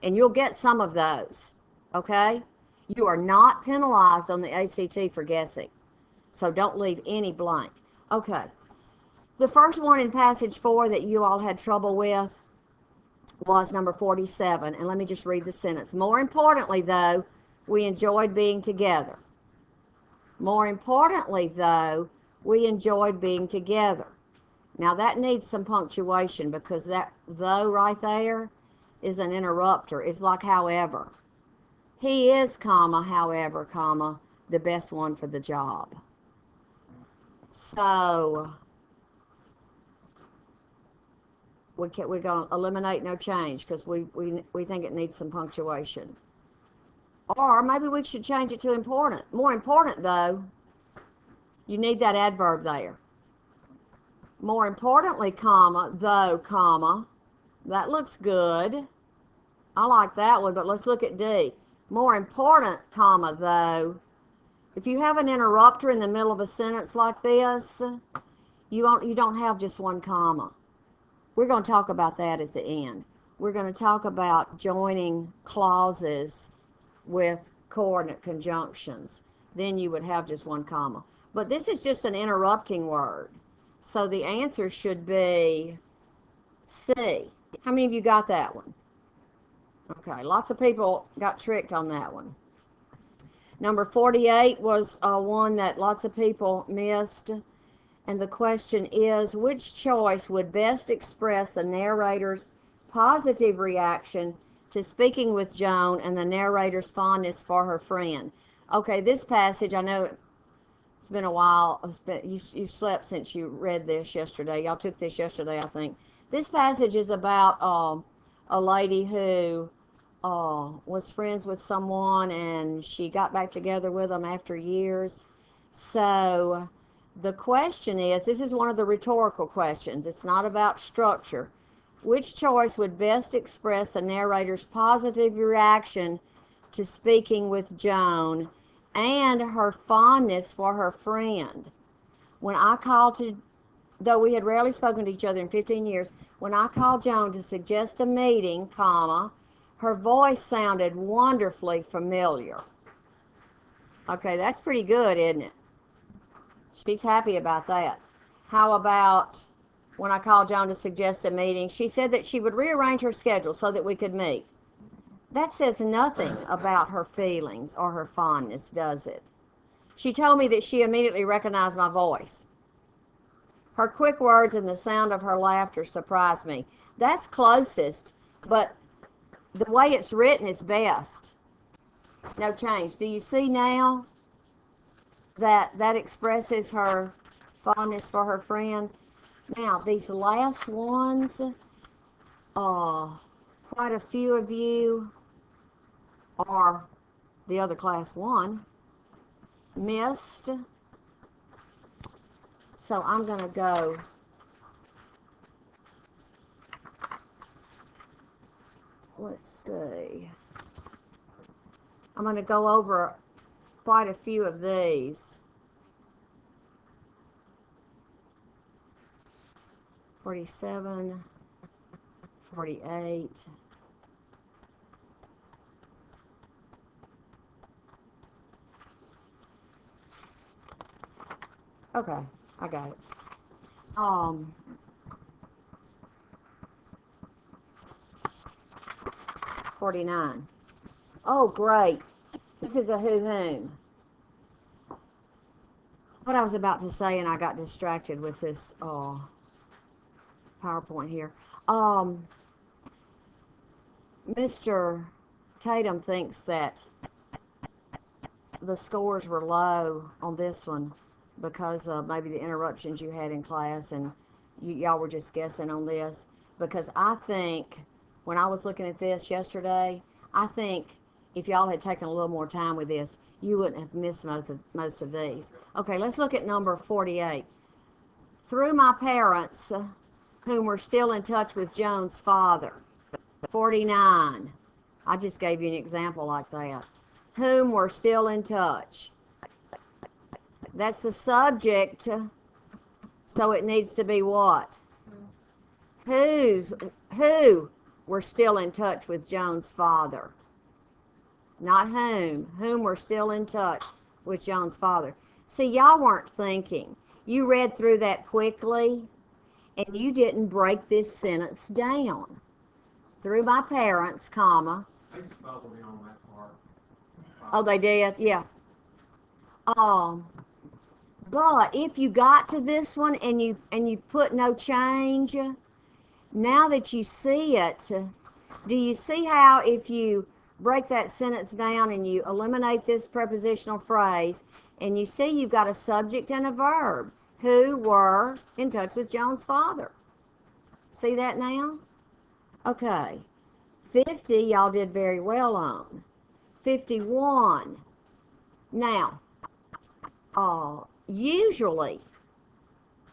And you'll get some of those, okay? You are not penalized on the ACT for guessing. So don't leave any blank. Okay. The first one in passage 4 that you all had trouble with was number 47. And let me just read the sentence. More importantly, though, we enjoyed being together. More importantly, though, we enjoyed being together. Now that needs some punctuation because that though right there is an interrupter. It's like however. He is, comma, however, comma, the best one for the job. So we're going to eliminate no change because we think it needs some punctuation. Or maybe we should change it to important. More important, though, you need that adverb there. More importantly, comma, though, comma, that looks good. I like that one, but let's look at D. More important, comma, though. If you have an interrupter in the middle of a sentence like this, you don't have just one comma. We're going to talk about that at the end. We're going to talk about joining clauses with coordinate conjunctions. Then you would have just one comma. But this is just an interrupting word. So the answer should be C. How many of you got that one? Okay, lots of people got tricked on that one. Number 48 was one that lots of people missed. And the question is, which choice would best express the narrator's positive reaction to speaking with Joan and the narrator's fondness for her friend? Okay, this passage, I know it's been a while. You slept since you read this yesterday. Y'all took this yesterday, I think. This passage is about a lady who was friends with someone and she got back together with them after years. So the question is, this is one of the rhetorical questions. It's not about structure. Which choice would best express the narrator's positive reaction to speaking with Joan and her fondness for her friend? When I called to, though we had rarely spoken to each other in 15 years, when I called Joan to suggest a meeting, comma, her voice sounded wonderfully familiar. Okay, that's pretty good, isn't it? She's happy about that. How about when I called Joan to suggest a meeting, she said that she would rearrange her schedule so that we could meet. That says nothing about her feelings or her fondness, does it? She told me that she immediately recognized my voice. Her quick words and the sound of her laughter surprised me. That's closest, but the way it's written is best. No change. Do you see now that expresses her fondness for her friend? Now, these last ones, quite a few of you are the other class 1 missed. So I'm going to go let's see. I'm going to go over quite a few of these. 47, 48. Okay, I got it. 49. Oh, great. This is a who-whom. What I was about to say, and I got distracted with this PowerPoint here. Mr. Tatum thinks that the scores were low on this one because of maybe the interruptions you had in class, and y'all were just guessing on this. Because I think, when I was looking at this yesterday, I think if y'all had taken a little more time with this, you wouldn't have missed most of these. Okay, let's look at number 48. Through my parents, whom were still in touch with Joan's father. 49. I just gave you an example like that. Whom were still in touch. That's the subject, so it needs to be what? Who were still in touch with Joan's father. Not whom were still in touch with Joan's father. See, y'all weren't thinking. You read through that quickly, and you didn't break this sentence down. Through my parents, comma. They just bubbled me on that part. Oh, they did? Yeah. But if you got to this one and you put no change, now that you see it, do you see how if you break that sentence down and you eliminate this prepositional phrase, and you see you've got a subject and a verb, who were in touch with Joan's father. See that now? Okay. 50, y'all did very well on. 51. Now, usually,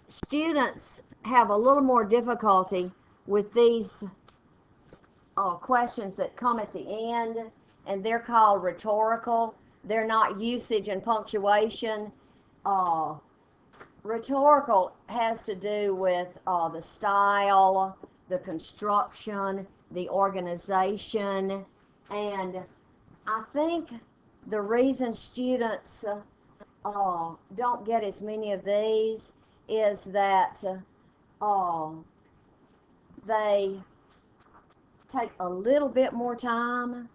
students have a little more difficulty with these questions that come at the end, and they're called rhetorical. They're not usage and punctuation. Rhetorical has to do with the style, the construction, the organization, and I think the reason students don't get as many of these is that they take a little bit more time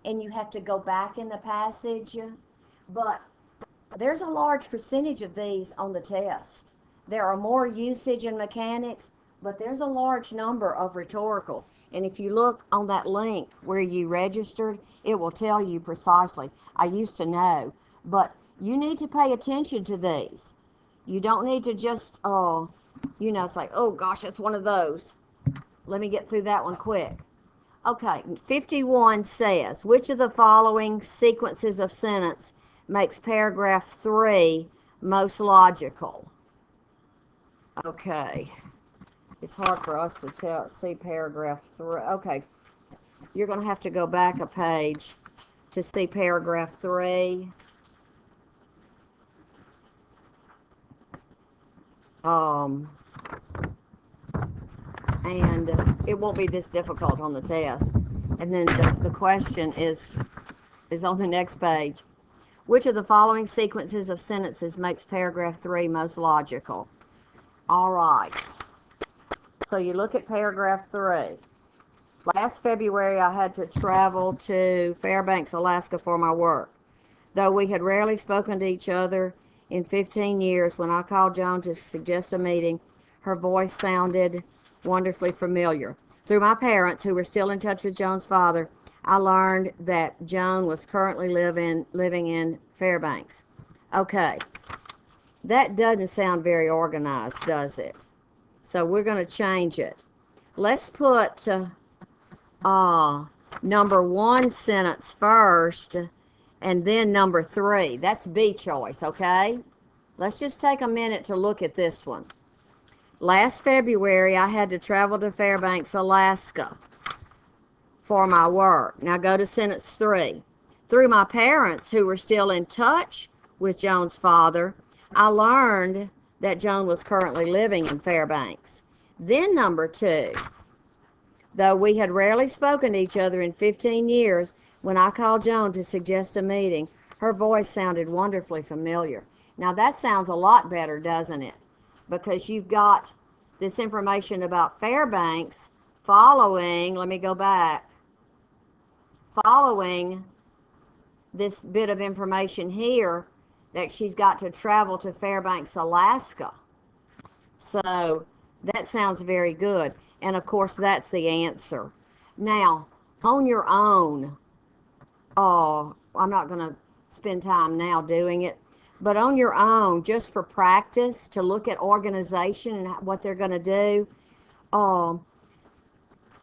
and you have to go back in the passage, but there's a large percentage of these on the test. There are more usage and mechanics, but there's a large number of rhetorical. And if you look on that link where you registered, it will tell you precisely. I used to know, but you need to pay attention to these. You don't need to just, say, oh gosh, that's one of those. Let me get through that one quick. Okay, 51 says, which of the following sequences of sentence makes paragraph 3 most logical? Okay, it's hard for us to see paragraph 3. Okay, you're going to have to go back a page to see paragraph 3. And it won't be this difficult on the test. And then the question is on the next page. Which of the following sequences of sentences makes paragraph 3 most logical? All right. So you look at paragraph 3. Last February, I had to travel to Fairbanks, Alaska for my work. Though we had rarely spoken to each other in 15 years, when I called Joan to suggest a meeting, her voice sounded wonderfully familiar. Through my parents, who were still in touch with Joan's father, I learned that Joan was currently living in Fairbanks. Okay, that doesn't sound very organized, does it? So we're going to change it. Let's put number 1 sentence first, and then number 3. That's B choice, okay? Let's just take a minute to look at this one. Last February, I had to travel to Fairbanks, Alaska for my work. Now go to sentence 3. Through my parents, who were still in touch with Joan's father, I learned that Joan was currently living in Fairbanks. Then number 2. Though we had rarely spoken to each other in 15 years, when I called Joan to suggest a meeting, her voice sounded wonderfully familiar. Now that sounds a lot better, doesn't it? Because you've got this information about Fairbanks following, let me go back, following this bit of information here that she's got to travel to Fairbanks, Alaska. So that sounds very good. And of course, that's the answer. Now, on your own, I'm not going to spend time now doing it, but on your own, just for practice, to look at organization and what they're going to do,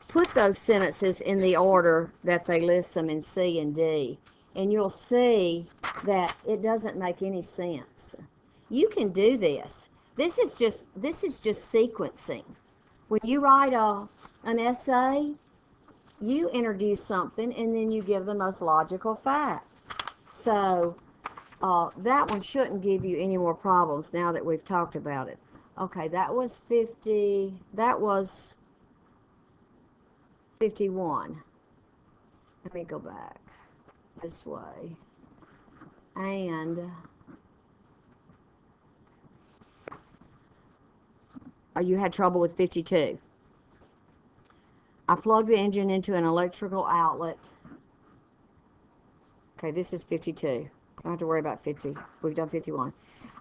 put those sentences in the order that they list them in C and D, and you'll see that it doesn't make any sense. You can do this. This is just sequencing. When you write an essay, you introduce something and then you give the most logical fact. So that one shouldn't give you any more problems now that we've talked about it. Okay, that was 50. That was 51. Let me go back this way. And you had trouble with 52. I plugged the engine into an electrical outlet. Okay, this is 52. Don't have to worry about 50. We've done 51.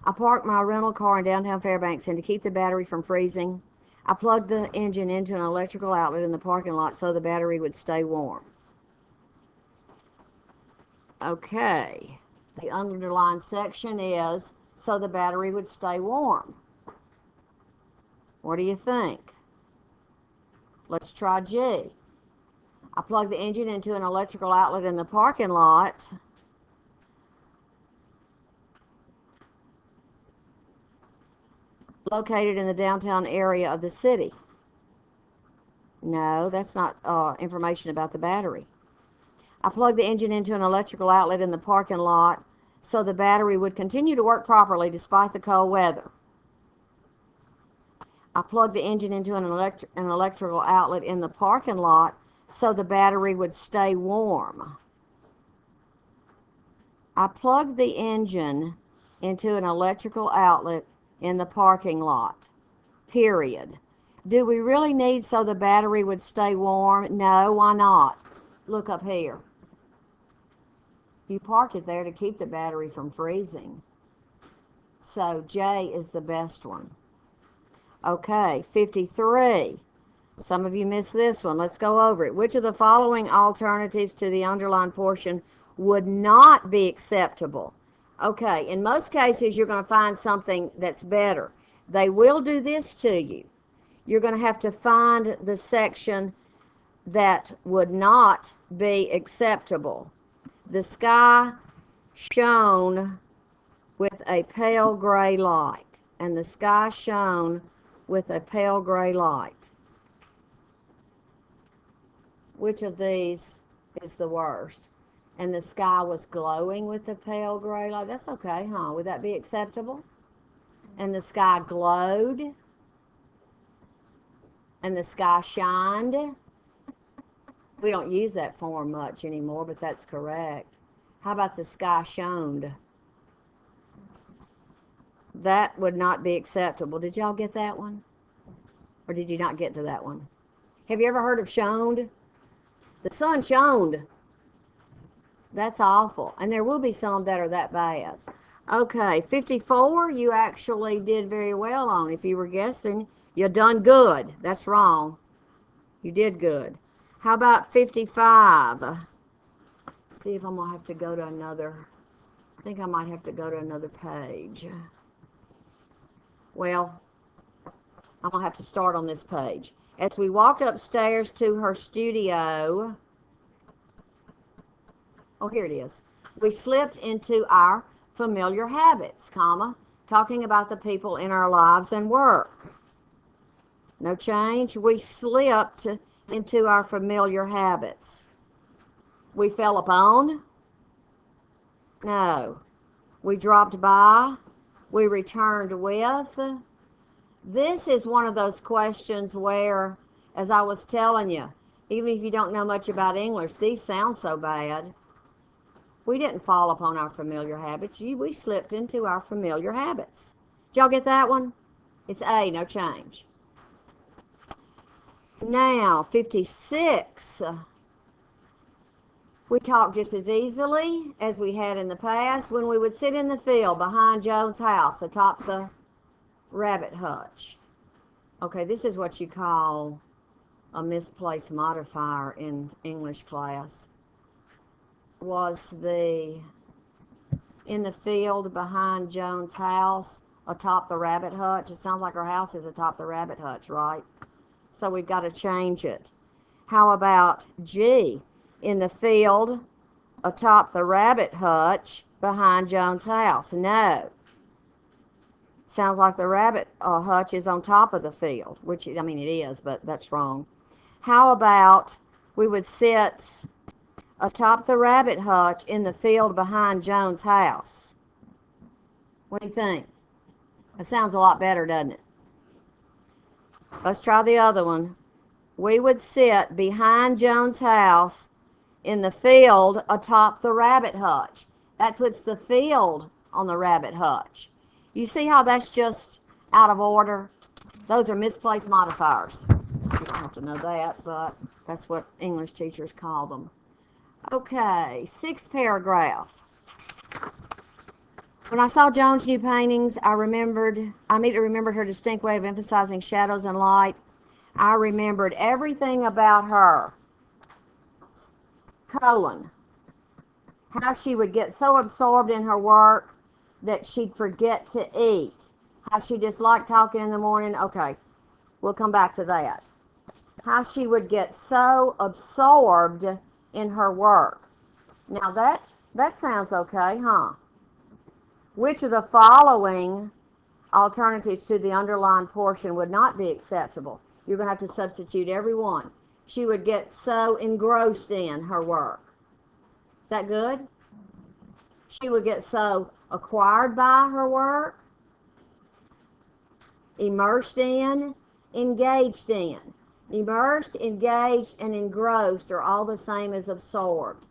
I parked my rental car in downtown Fairbanks, and to keep the battery from freezing, I plugged the engine into an electrical outlet in the parking lot so the battery would stay warm. Okay, the underlined section is so the battery would stay warm. What do you think? Let's try G. I plugged the engine into an electrical outlet in the parking lot located in the downtown area of the city. No, that's not information about the battery. I plugged the engine into an electrical outlet in the parking lot so the battery would continue to work properly despite the cold weather. I plugged the engine into an electrical outlet in the parking lot so the battery would stay warm. I plugged the engine into an electrical outlet in the parking lot. Period. Do we really need so the battery would stay warm? No, why not? Look up here. You parked it there to keep the battery from freezing. So J is the best one. Okay, 53. Some of you missed this one. Let's go over it. Which of the following alternatives to the underlined portion would not be acceptable? Okay, in most cases, you're going to find something that's better. They will do this to you. You're going to have to find the section that would not be acceptable. The sky shone with a pale gray light. And the sky shone with a pale gray light. Which of these is the worst? And the sky was glowing with a pale gray light. That's okay, huh? Would that be acceptable? And the sky glowed. And the sky shined. We don't use that form much anymore, but that's correct. How about the sky shone? That would not be acceptable. Did y'all get that one? Or did you not get to that one? Have you ever heard of shoned? The sun shoned. That's awful. And there will be some that are that bad. Okay, 54, you actually did very well on. If you were guessing, you done good. That's wrong. You did good. How about 55? Let's see if I'm going to have to go to another. I think I might have to go to another page. Well, I'm going to have to start on this page. As we walked upstairs to her studio, oh, here it is. We slipped into our familiar habits, comma, talking about the people in our lives and work. No change. We slipped into our familiar habits? We fell upon? No. We dropped by? We returned with? This is one of those questions where, as I was telling you, even if you don't know much about English, these sound so bad. We didn't fall upon our familiar habits. We slipped into our familiar habits. Did y'all get that one? It's A, no change. Now, 56. We talk just as easily as we had in the past when we would sit in the field behind Joan's house atop the rabbit hutch. Okay, this is what you call a misplaced modifier in English class. Was in the field behind Joan's house atop the rabbit hutch. It sounds like her house is atop the rabbit hutch, right? So we've got to change it. How about G? In the field atop the rabbit hutch behind Joan's house. No. Sounds like the rabbit hutch is on top of the field, which, I mean, it is, but that's wrong. How about we would sit atop the rabbit hutch in the field behind Joan's house? What do you think? That sounds a lot better, doesn't it? Let's try the other one. We would sit behind Joan's house in the field atop the rabbit hutch. That puts the field on the rabbit hutch. You see how that's just out of order? Those are misplaced modifiers. You don't have to know that, but that's what English teachers call them. Okay, 6th paragraph. When I saw Joan's new paintings, I immediately remembered her distinct way of emphasizing shadows and light. I remembered everything about her. How she would get so absorbed in her work that she'd forget to eat. How she disliked talking in the morning. Okay, we'll come back to that. How she would get so absorbed in her work. Now that sounds okay, huh? Which of the following alternatives to the underlined portion would not be acceptable? You're going to have to substitute every one. She would get so engrossed in her work. Is that good? She would get so acquired by her work, immersed in, engaged in. Immersed, engaged, and engrossed are all the same as absorbed.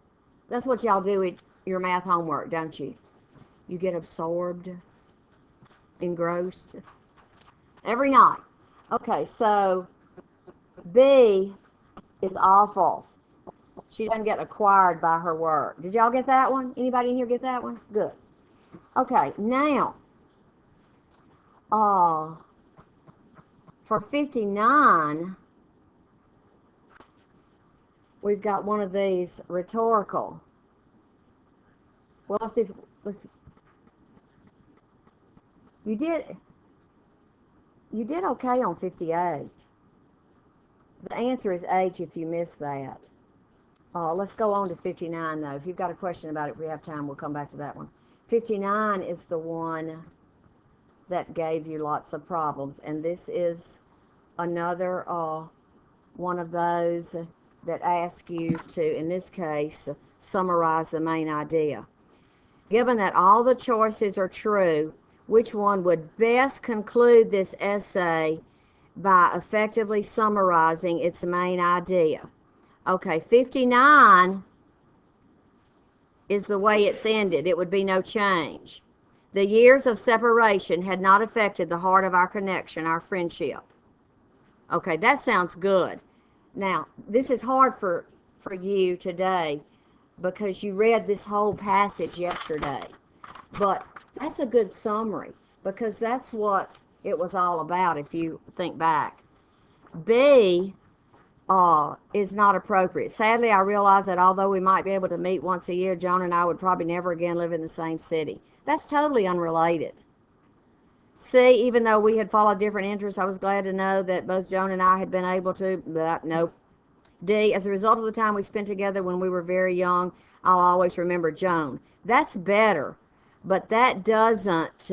That's what y'all do with your math homework, don't you? You get absorbed, engrossed every night. Okay, so B is awful. She doesn't get acquired by her work. Did y'all get that one? Anybody in here get that one? Good. Okay, now, for 59, we've got one of these rhetorical. Well, let's you did okay on 58. The answer is H if you missed that. Let's go on to 59, though. If you've got a question about it, if we have time, we'll come back to that one. 59 is the one that gave you lots of problems, and this is another one of those that ask you to, in this case, summarize the main idea. Given that all the choices are true, which one would best conclude this essay by effectively summarizing its main idea? Okay, 59 is the way it's ended. It would be no change. The years of separation had not affected the heart of our connection, our friendship. Okay, that sounds good. Now, this is hard for you today because you read this whole passage yesterday. But that's a good summary because that's what it was all about if you think back. B is not appropriate. Sadly, I realize that although we might be able to meet once a year, Joan and I would probably never again live in the same city. That's totally unrelated. C, even though we had followed different interests, I was glad to know that both Joan and I had been able to, but nope. D, as a result of the time we spent together when we were very young, I'll always remember Joan. That's better, but that doesn't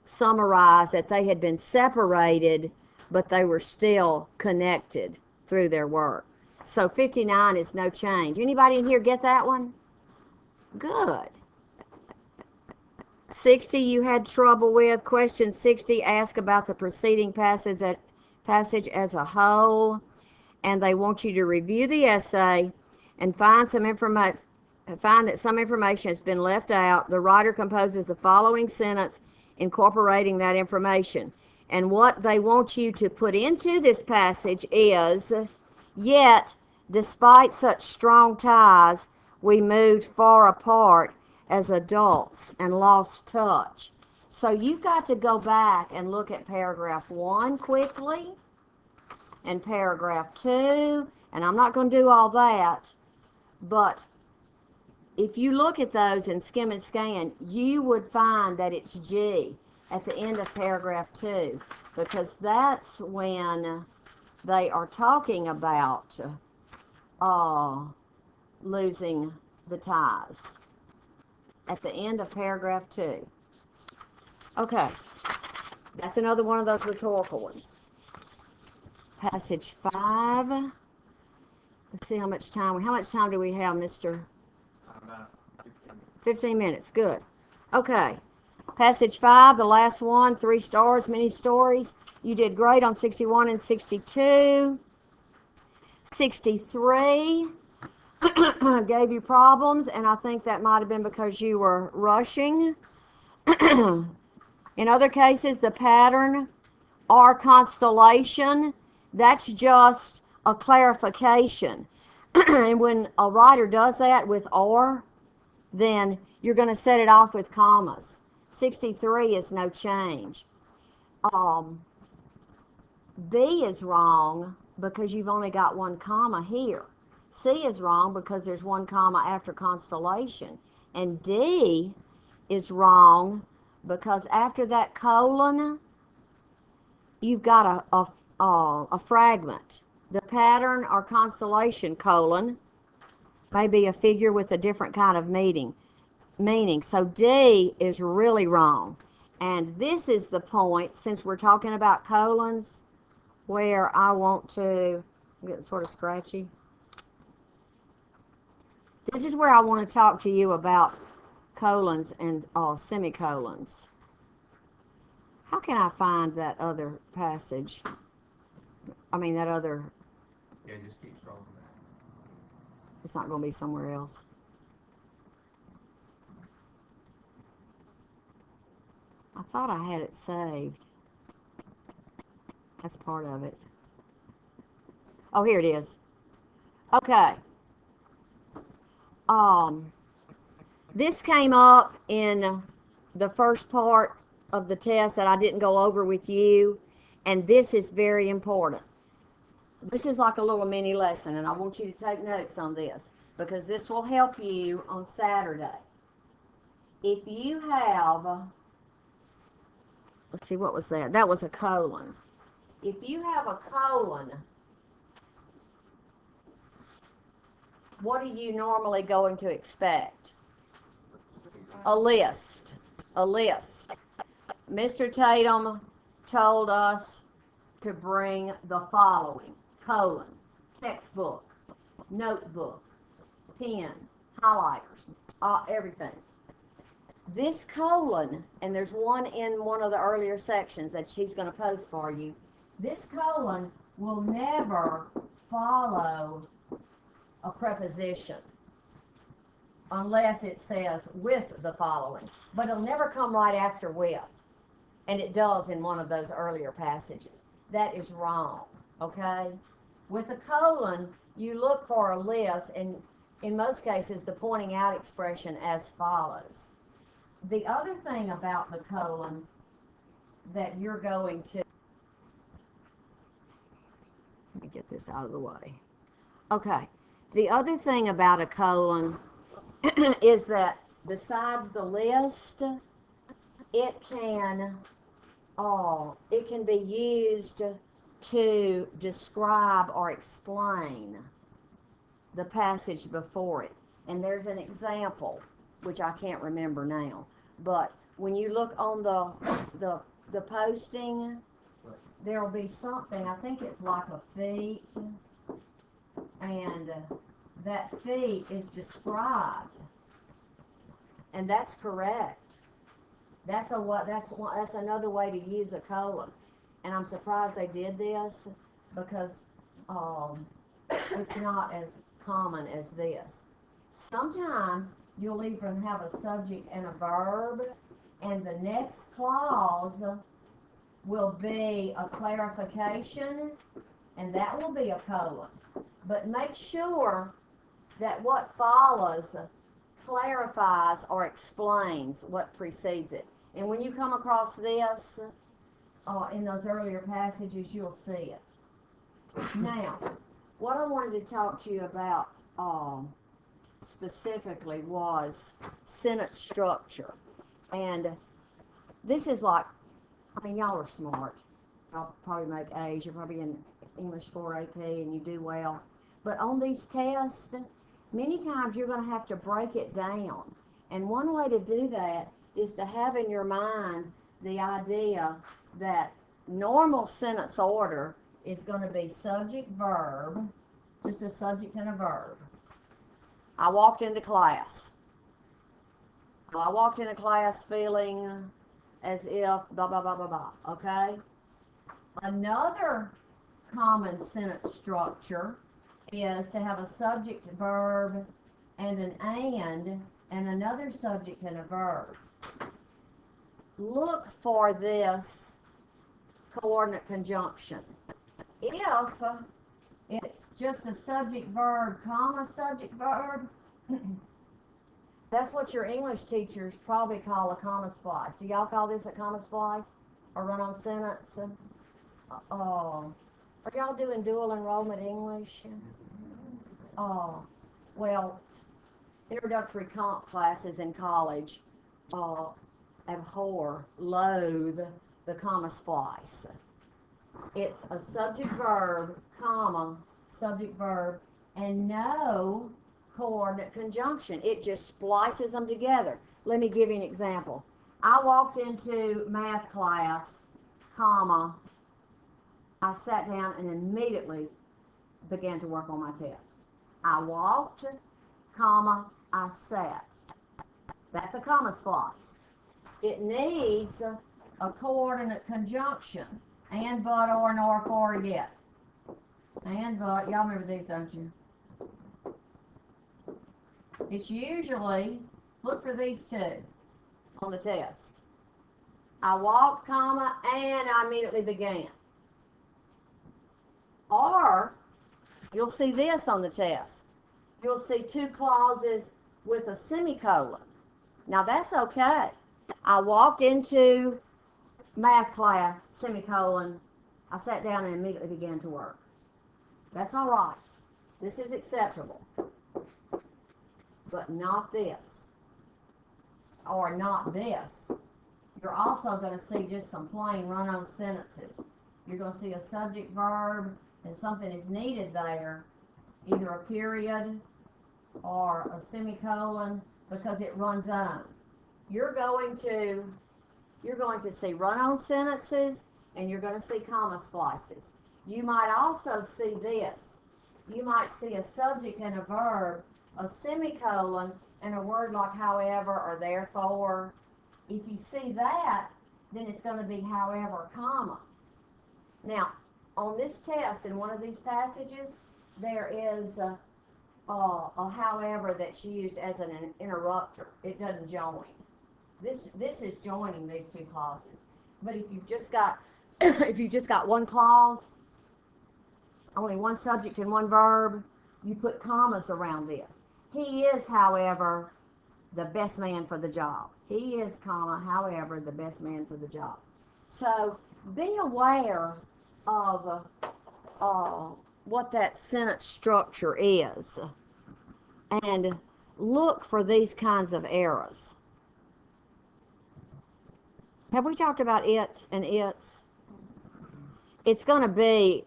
summarize that they had been separated, but they were still connected through their work. So 59 is no change. Anybody in here get that one? Good. 60 you had trouble with. Question 60 ask about the preceding passage as a whole, and they want you to review the essay and find that some information has been left out. The writer composes the following sentence incorporating that information. And what they want you to put into this passage is, yet, despite such strong ties, we moved far apart as adults and lost touch. So you've got to go back and look at paragraph 1 quickly, and paragraph 2, and I'm not going to do all that, but if you look at those and skim and scan, you would find that it's G at the end of paragraph 2, because that's when they are talking about losing the ties. At the end of paragraph 2. Okay, that's another one of those rhetorical ones. Passage 5. Let's see how much time do we have, Mr.? 15 minutes, good. Okay, passage 5, the last one, 3 stars, mini stories. You did great on 61 and 62. 63 gave you problems, and I think that might have been because you were rushing. In other cases, the pattern or constellation, that's just a clarification. And when a writer does that with or, then you're going to set it off with commas. 63 is no change. B is wrong because you've only got 1 comma here. C is wrong because there's 1 comma after constellation. And D is wrong because after that colon, you've got a fragment. The pattern or constellation colon may be a figure with a different kind of meaning. So D is really wrong. And this is the point, since we're talking about colons, where I want to get sort of scratchy. This is where I want to talk to you about colons and semicolons. How can I find that other passage? I mean, that other... Yeah, just keep scrolling back. It's not going to be somewhere else. I thought I had it saved. That's part of it. Oh, here it is. Okay. This came up in the first part of the test that I didn't go over with you, and this is very important. This is like a little mini lesson, and I want you to take notes on this, because this will help you on Saturday. If you have, let's see, what was that? That was a colon. If you have a colon, what are you normally going to expect? A list. A list. Mr. Tatum told us to bring the following: colon, textbook, notebook, pen, highlighters, everything. This colon, and there's one in one of the earlier sections that she's going to post for you, this colon will never follow a preposition unless it says with the following, but it'll never come right after with, and it does in one of those earlier passages. That is wrong, okay? With a colon, you look for a list, and in most cases the pointing out expression as follows. The other thing about the colon that you're going to, let me get this out of the way. Okay, the other thing about a colon is that besides the list, it can be used to describe or explain the passage before it. And there's an example, which I can't remember now, but when you look on the posting, there'll be something, I think it's like a feet. and that feat is described, and that's correct. That's another way to use a colon, and I'm surprised they did this because it's not as common as this. Sometimes you'll even have a subject and a verb, and the next clause will be a clarification, and that will be a colon. But make sure that what follows clarifies or explains what precedes it. And when you come across this in those earlier passages, you'll see it. Now, what I wanted to talk to you about specifically was sentence structure. And this is like, I mean, y'all are smart. Y'all probably make A's. You're probably in English 4 AP and you do well. But on these tests, many times you're going to have to break it down. And one way to do that is to have in your mind the idea that normal sentence order is going to be subject, verb, just a subject and a verb. I walked into class. I walked into class feeling as if blah, blah, blah, blah, blah, okay? Another common sentence structure is to have a subject, verb, and an and another subject and a verb. Look for this coordinate conjunction. If it's just a subject, verb, comma, subject, verb, that's what your English teachers probably call a comma splice. Do y'all call this a comma splice or run-on sentence? Are y'all doing dual enrollment English? Well, introductory comp classes in college loathe the comma splice. It's a subject, verb, comma, subject, verb, and no coordinate conjunction. It just splices them together. Let me give you an example. I walked into math class, comma, I sat down and immediately began to work on my test. I walked, comma, I sat. That's a comma splice. It needs a coordinate conjunction. And, but, or, nor, for, yet. And, but, y'all remember these, don't you? It's usually, look for these two on the test. I walked, comma, and I immediately began. Or, you'll see this on the test. You'll see two clauses with a semicolon. Now that's okay. I walked into math class, semicolon, I sat down and immediately began to work. That's all right. This is acceptable. But not this. Or not this. You're also going to see just some plain run-on sentences. You're going to see a subject, verb, and something is needed there, either a period or a semicolon, because it runs on. You're going to see run-on sentences, and you're going to see comma splices. You might also see this. You might see a subject and a verb, a semicolon, and a word like however or therefore. If you see that, then it's going to be however, comma. Now, on this test, in one of these passages, there is a however that's used as an interrupter. It doesn't join. This is joining these two clauses. But if you've just got one clause, only one subject and one verb, you put commas around this. He is, however, the best man for the job. He is, comma, however, the best man for the job. So be aware of what that sentence structure is, and look for these kinds of errors. Have we talked about it and its? It's going to be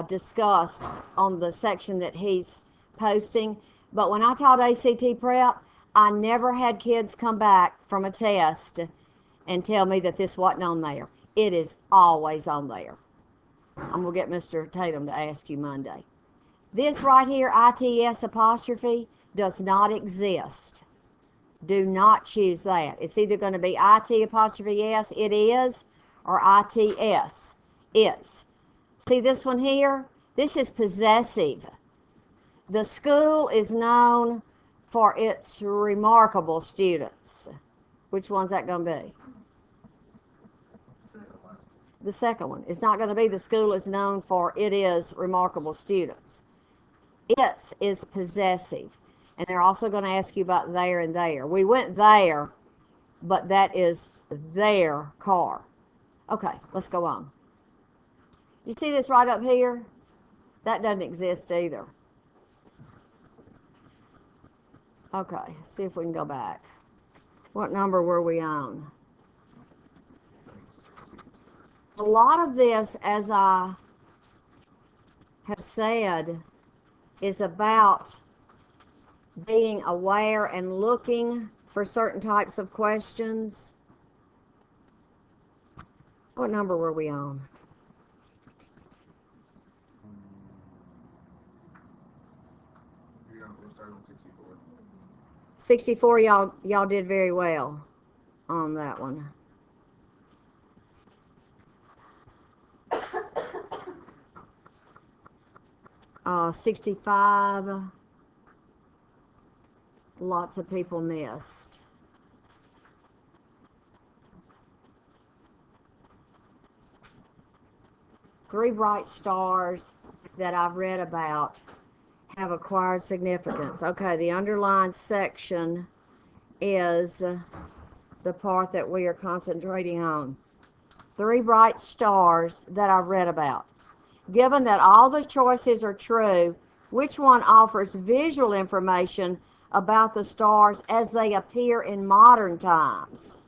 discussed on the section that he's posting. But when I taught ACT Prep, I never had kids come back from a test and tell me that this wasn't on there. It is always on there. I'm going to get Mr. Tatum to ask you Monday. This right here, ITS apostrophe, does not exist. Do not choose that. It's either going to be IT apostrophe S, it is, or ITS, it's. See this one here? This is possessive. The school is known for its remarkable students. Which one's that going to be? The second one. It's not going to be the school is known for it is remarkable students. Its is possessive. And they're also going to ask you about there and there. We went there, but that is their car. Okay, let's go on. You see this right up here? That doesn't exist either. Okay, see if we can go back. What number were we on? A lot of this, as I have said, is about being aware and looking for certain types of questions. What number were we on? We're starting on 64. 64, y'all did very well on that one. Uh, 65, lots of people missed. Three bright stars that I've read about have acquired significance. Okay, the underlined section is the part that we are concentrating on. Three bright stars that I've read about. Given that all the choices are true, which one offers visual information about the stars as they appear in modern times?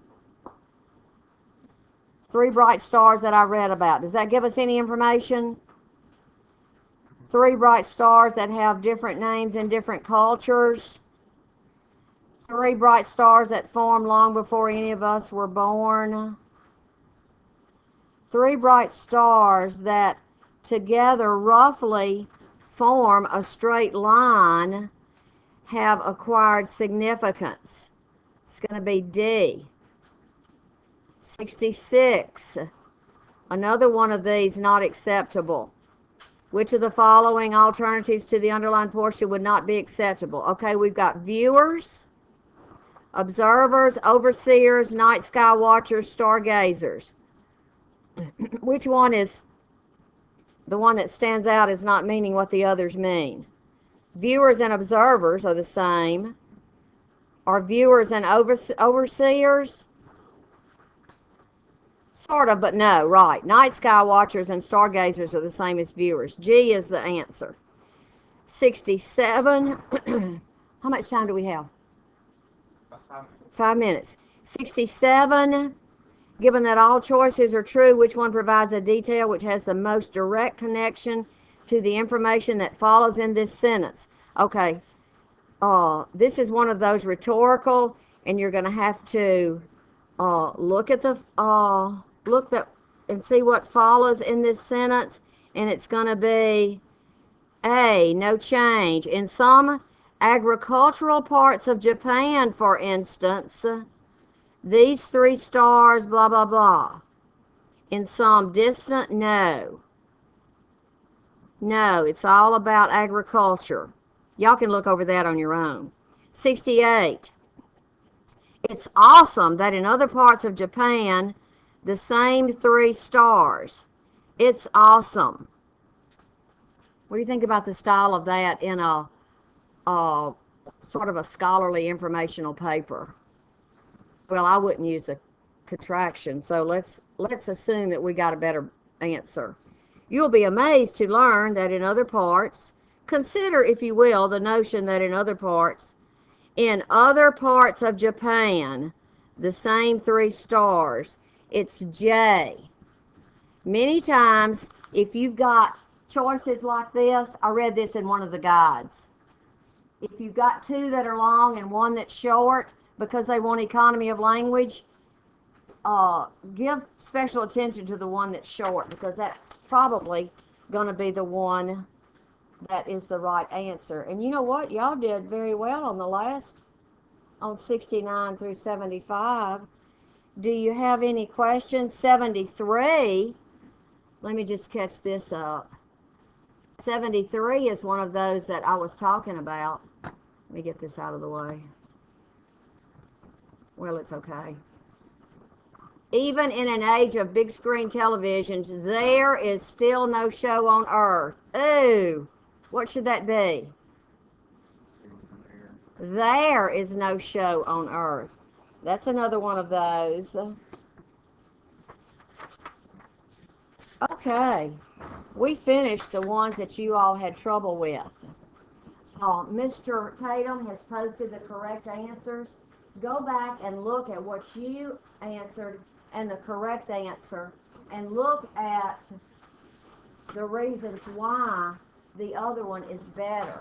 Three bright stars that I read about. Does that give us any information? Three bright stars that have different names in different cultures. Three bright stars that formed long before any of us were born. Three bright stars that together roughly form a straight line have acquired significance. It's going to be D. 66. Another one of these not acceptable. Which of the following alternatives to the underlined portion would not be acceptable? Okay, we've got viewers, observers, overseers, night sky watchers, stargazers. Which one is the one that stands out as not meaning what the others mean? Viewers and observers are the same. Are viewers and overseers? Sort of, but no, right. Night sky watchers and stargazers are the same as viewers. G is the answer. 67. How much time do we have? 5 minutes. 67. Given that all choices are true, which one provides a detail which has the most direct connection to the information that follows in this sentence? Okay, this is one of those rhetorical, and you're going to have to look at and see what follows in this sentence, and it's going to be A, no change. In some agricultural parts of Japan, for instance, these three stars, blah, blah, blah. In some distant, no. No, it's all about agriculture. Y'all can look over that on your own. 68. It's awesome that in other parts of Japan, the same three stars. It's awesome. What do you think about the style of that in a sort of a scholarly informational paper? Well, I wouldn't use a contraction, so let's assume that we got a better answer. You'll be amazed to learn that in other parts, consider, if you will, the notion that in other parts of Japan, the same three stars. It's J. Many times, if you've got choices like this, I read this in one of the guides. If you've got two that are long and one that's short, because they want economy of language, give special attention to the one that's short, because that's probably going to be the one that is the right answer. And you know what? Y'all did very well on the last, on 69 through 75. Do you have any questions? 73, let me just catch this up. 73 is one of those that I was talking about. Let me get this out of the way. Well, it's okay. Even in an age of big screen televisions, there is still no show on earth. Ooh, what should that be? There is no show on earth. That's another one of those. Okay, we finished the ones that you all had trouble with. Mr. Tatum has posted the correct answers. Go back and look at what you answered and the correct answer, and look at the reasons why the other one is better.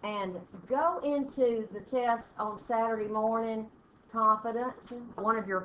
And go into the test on Saturday morning confident. One of your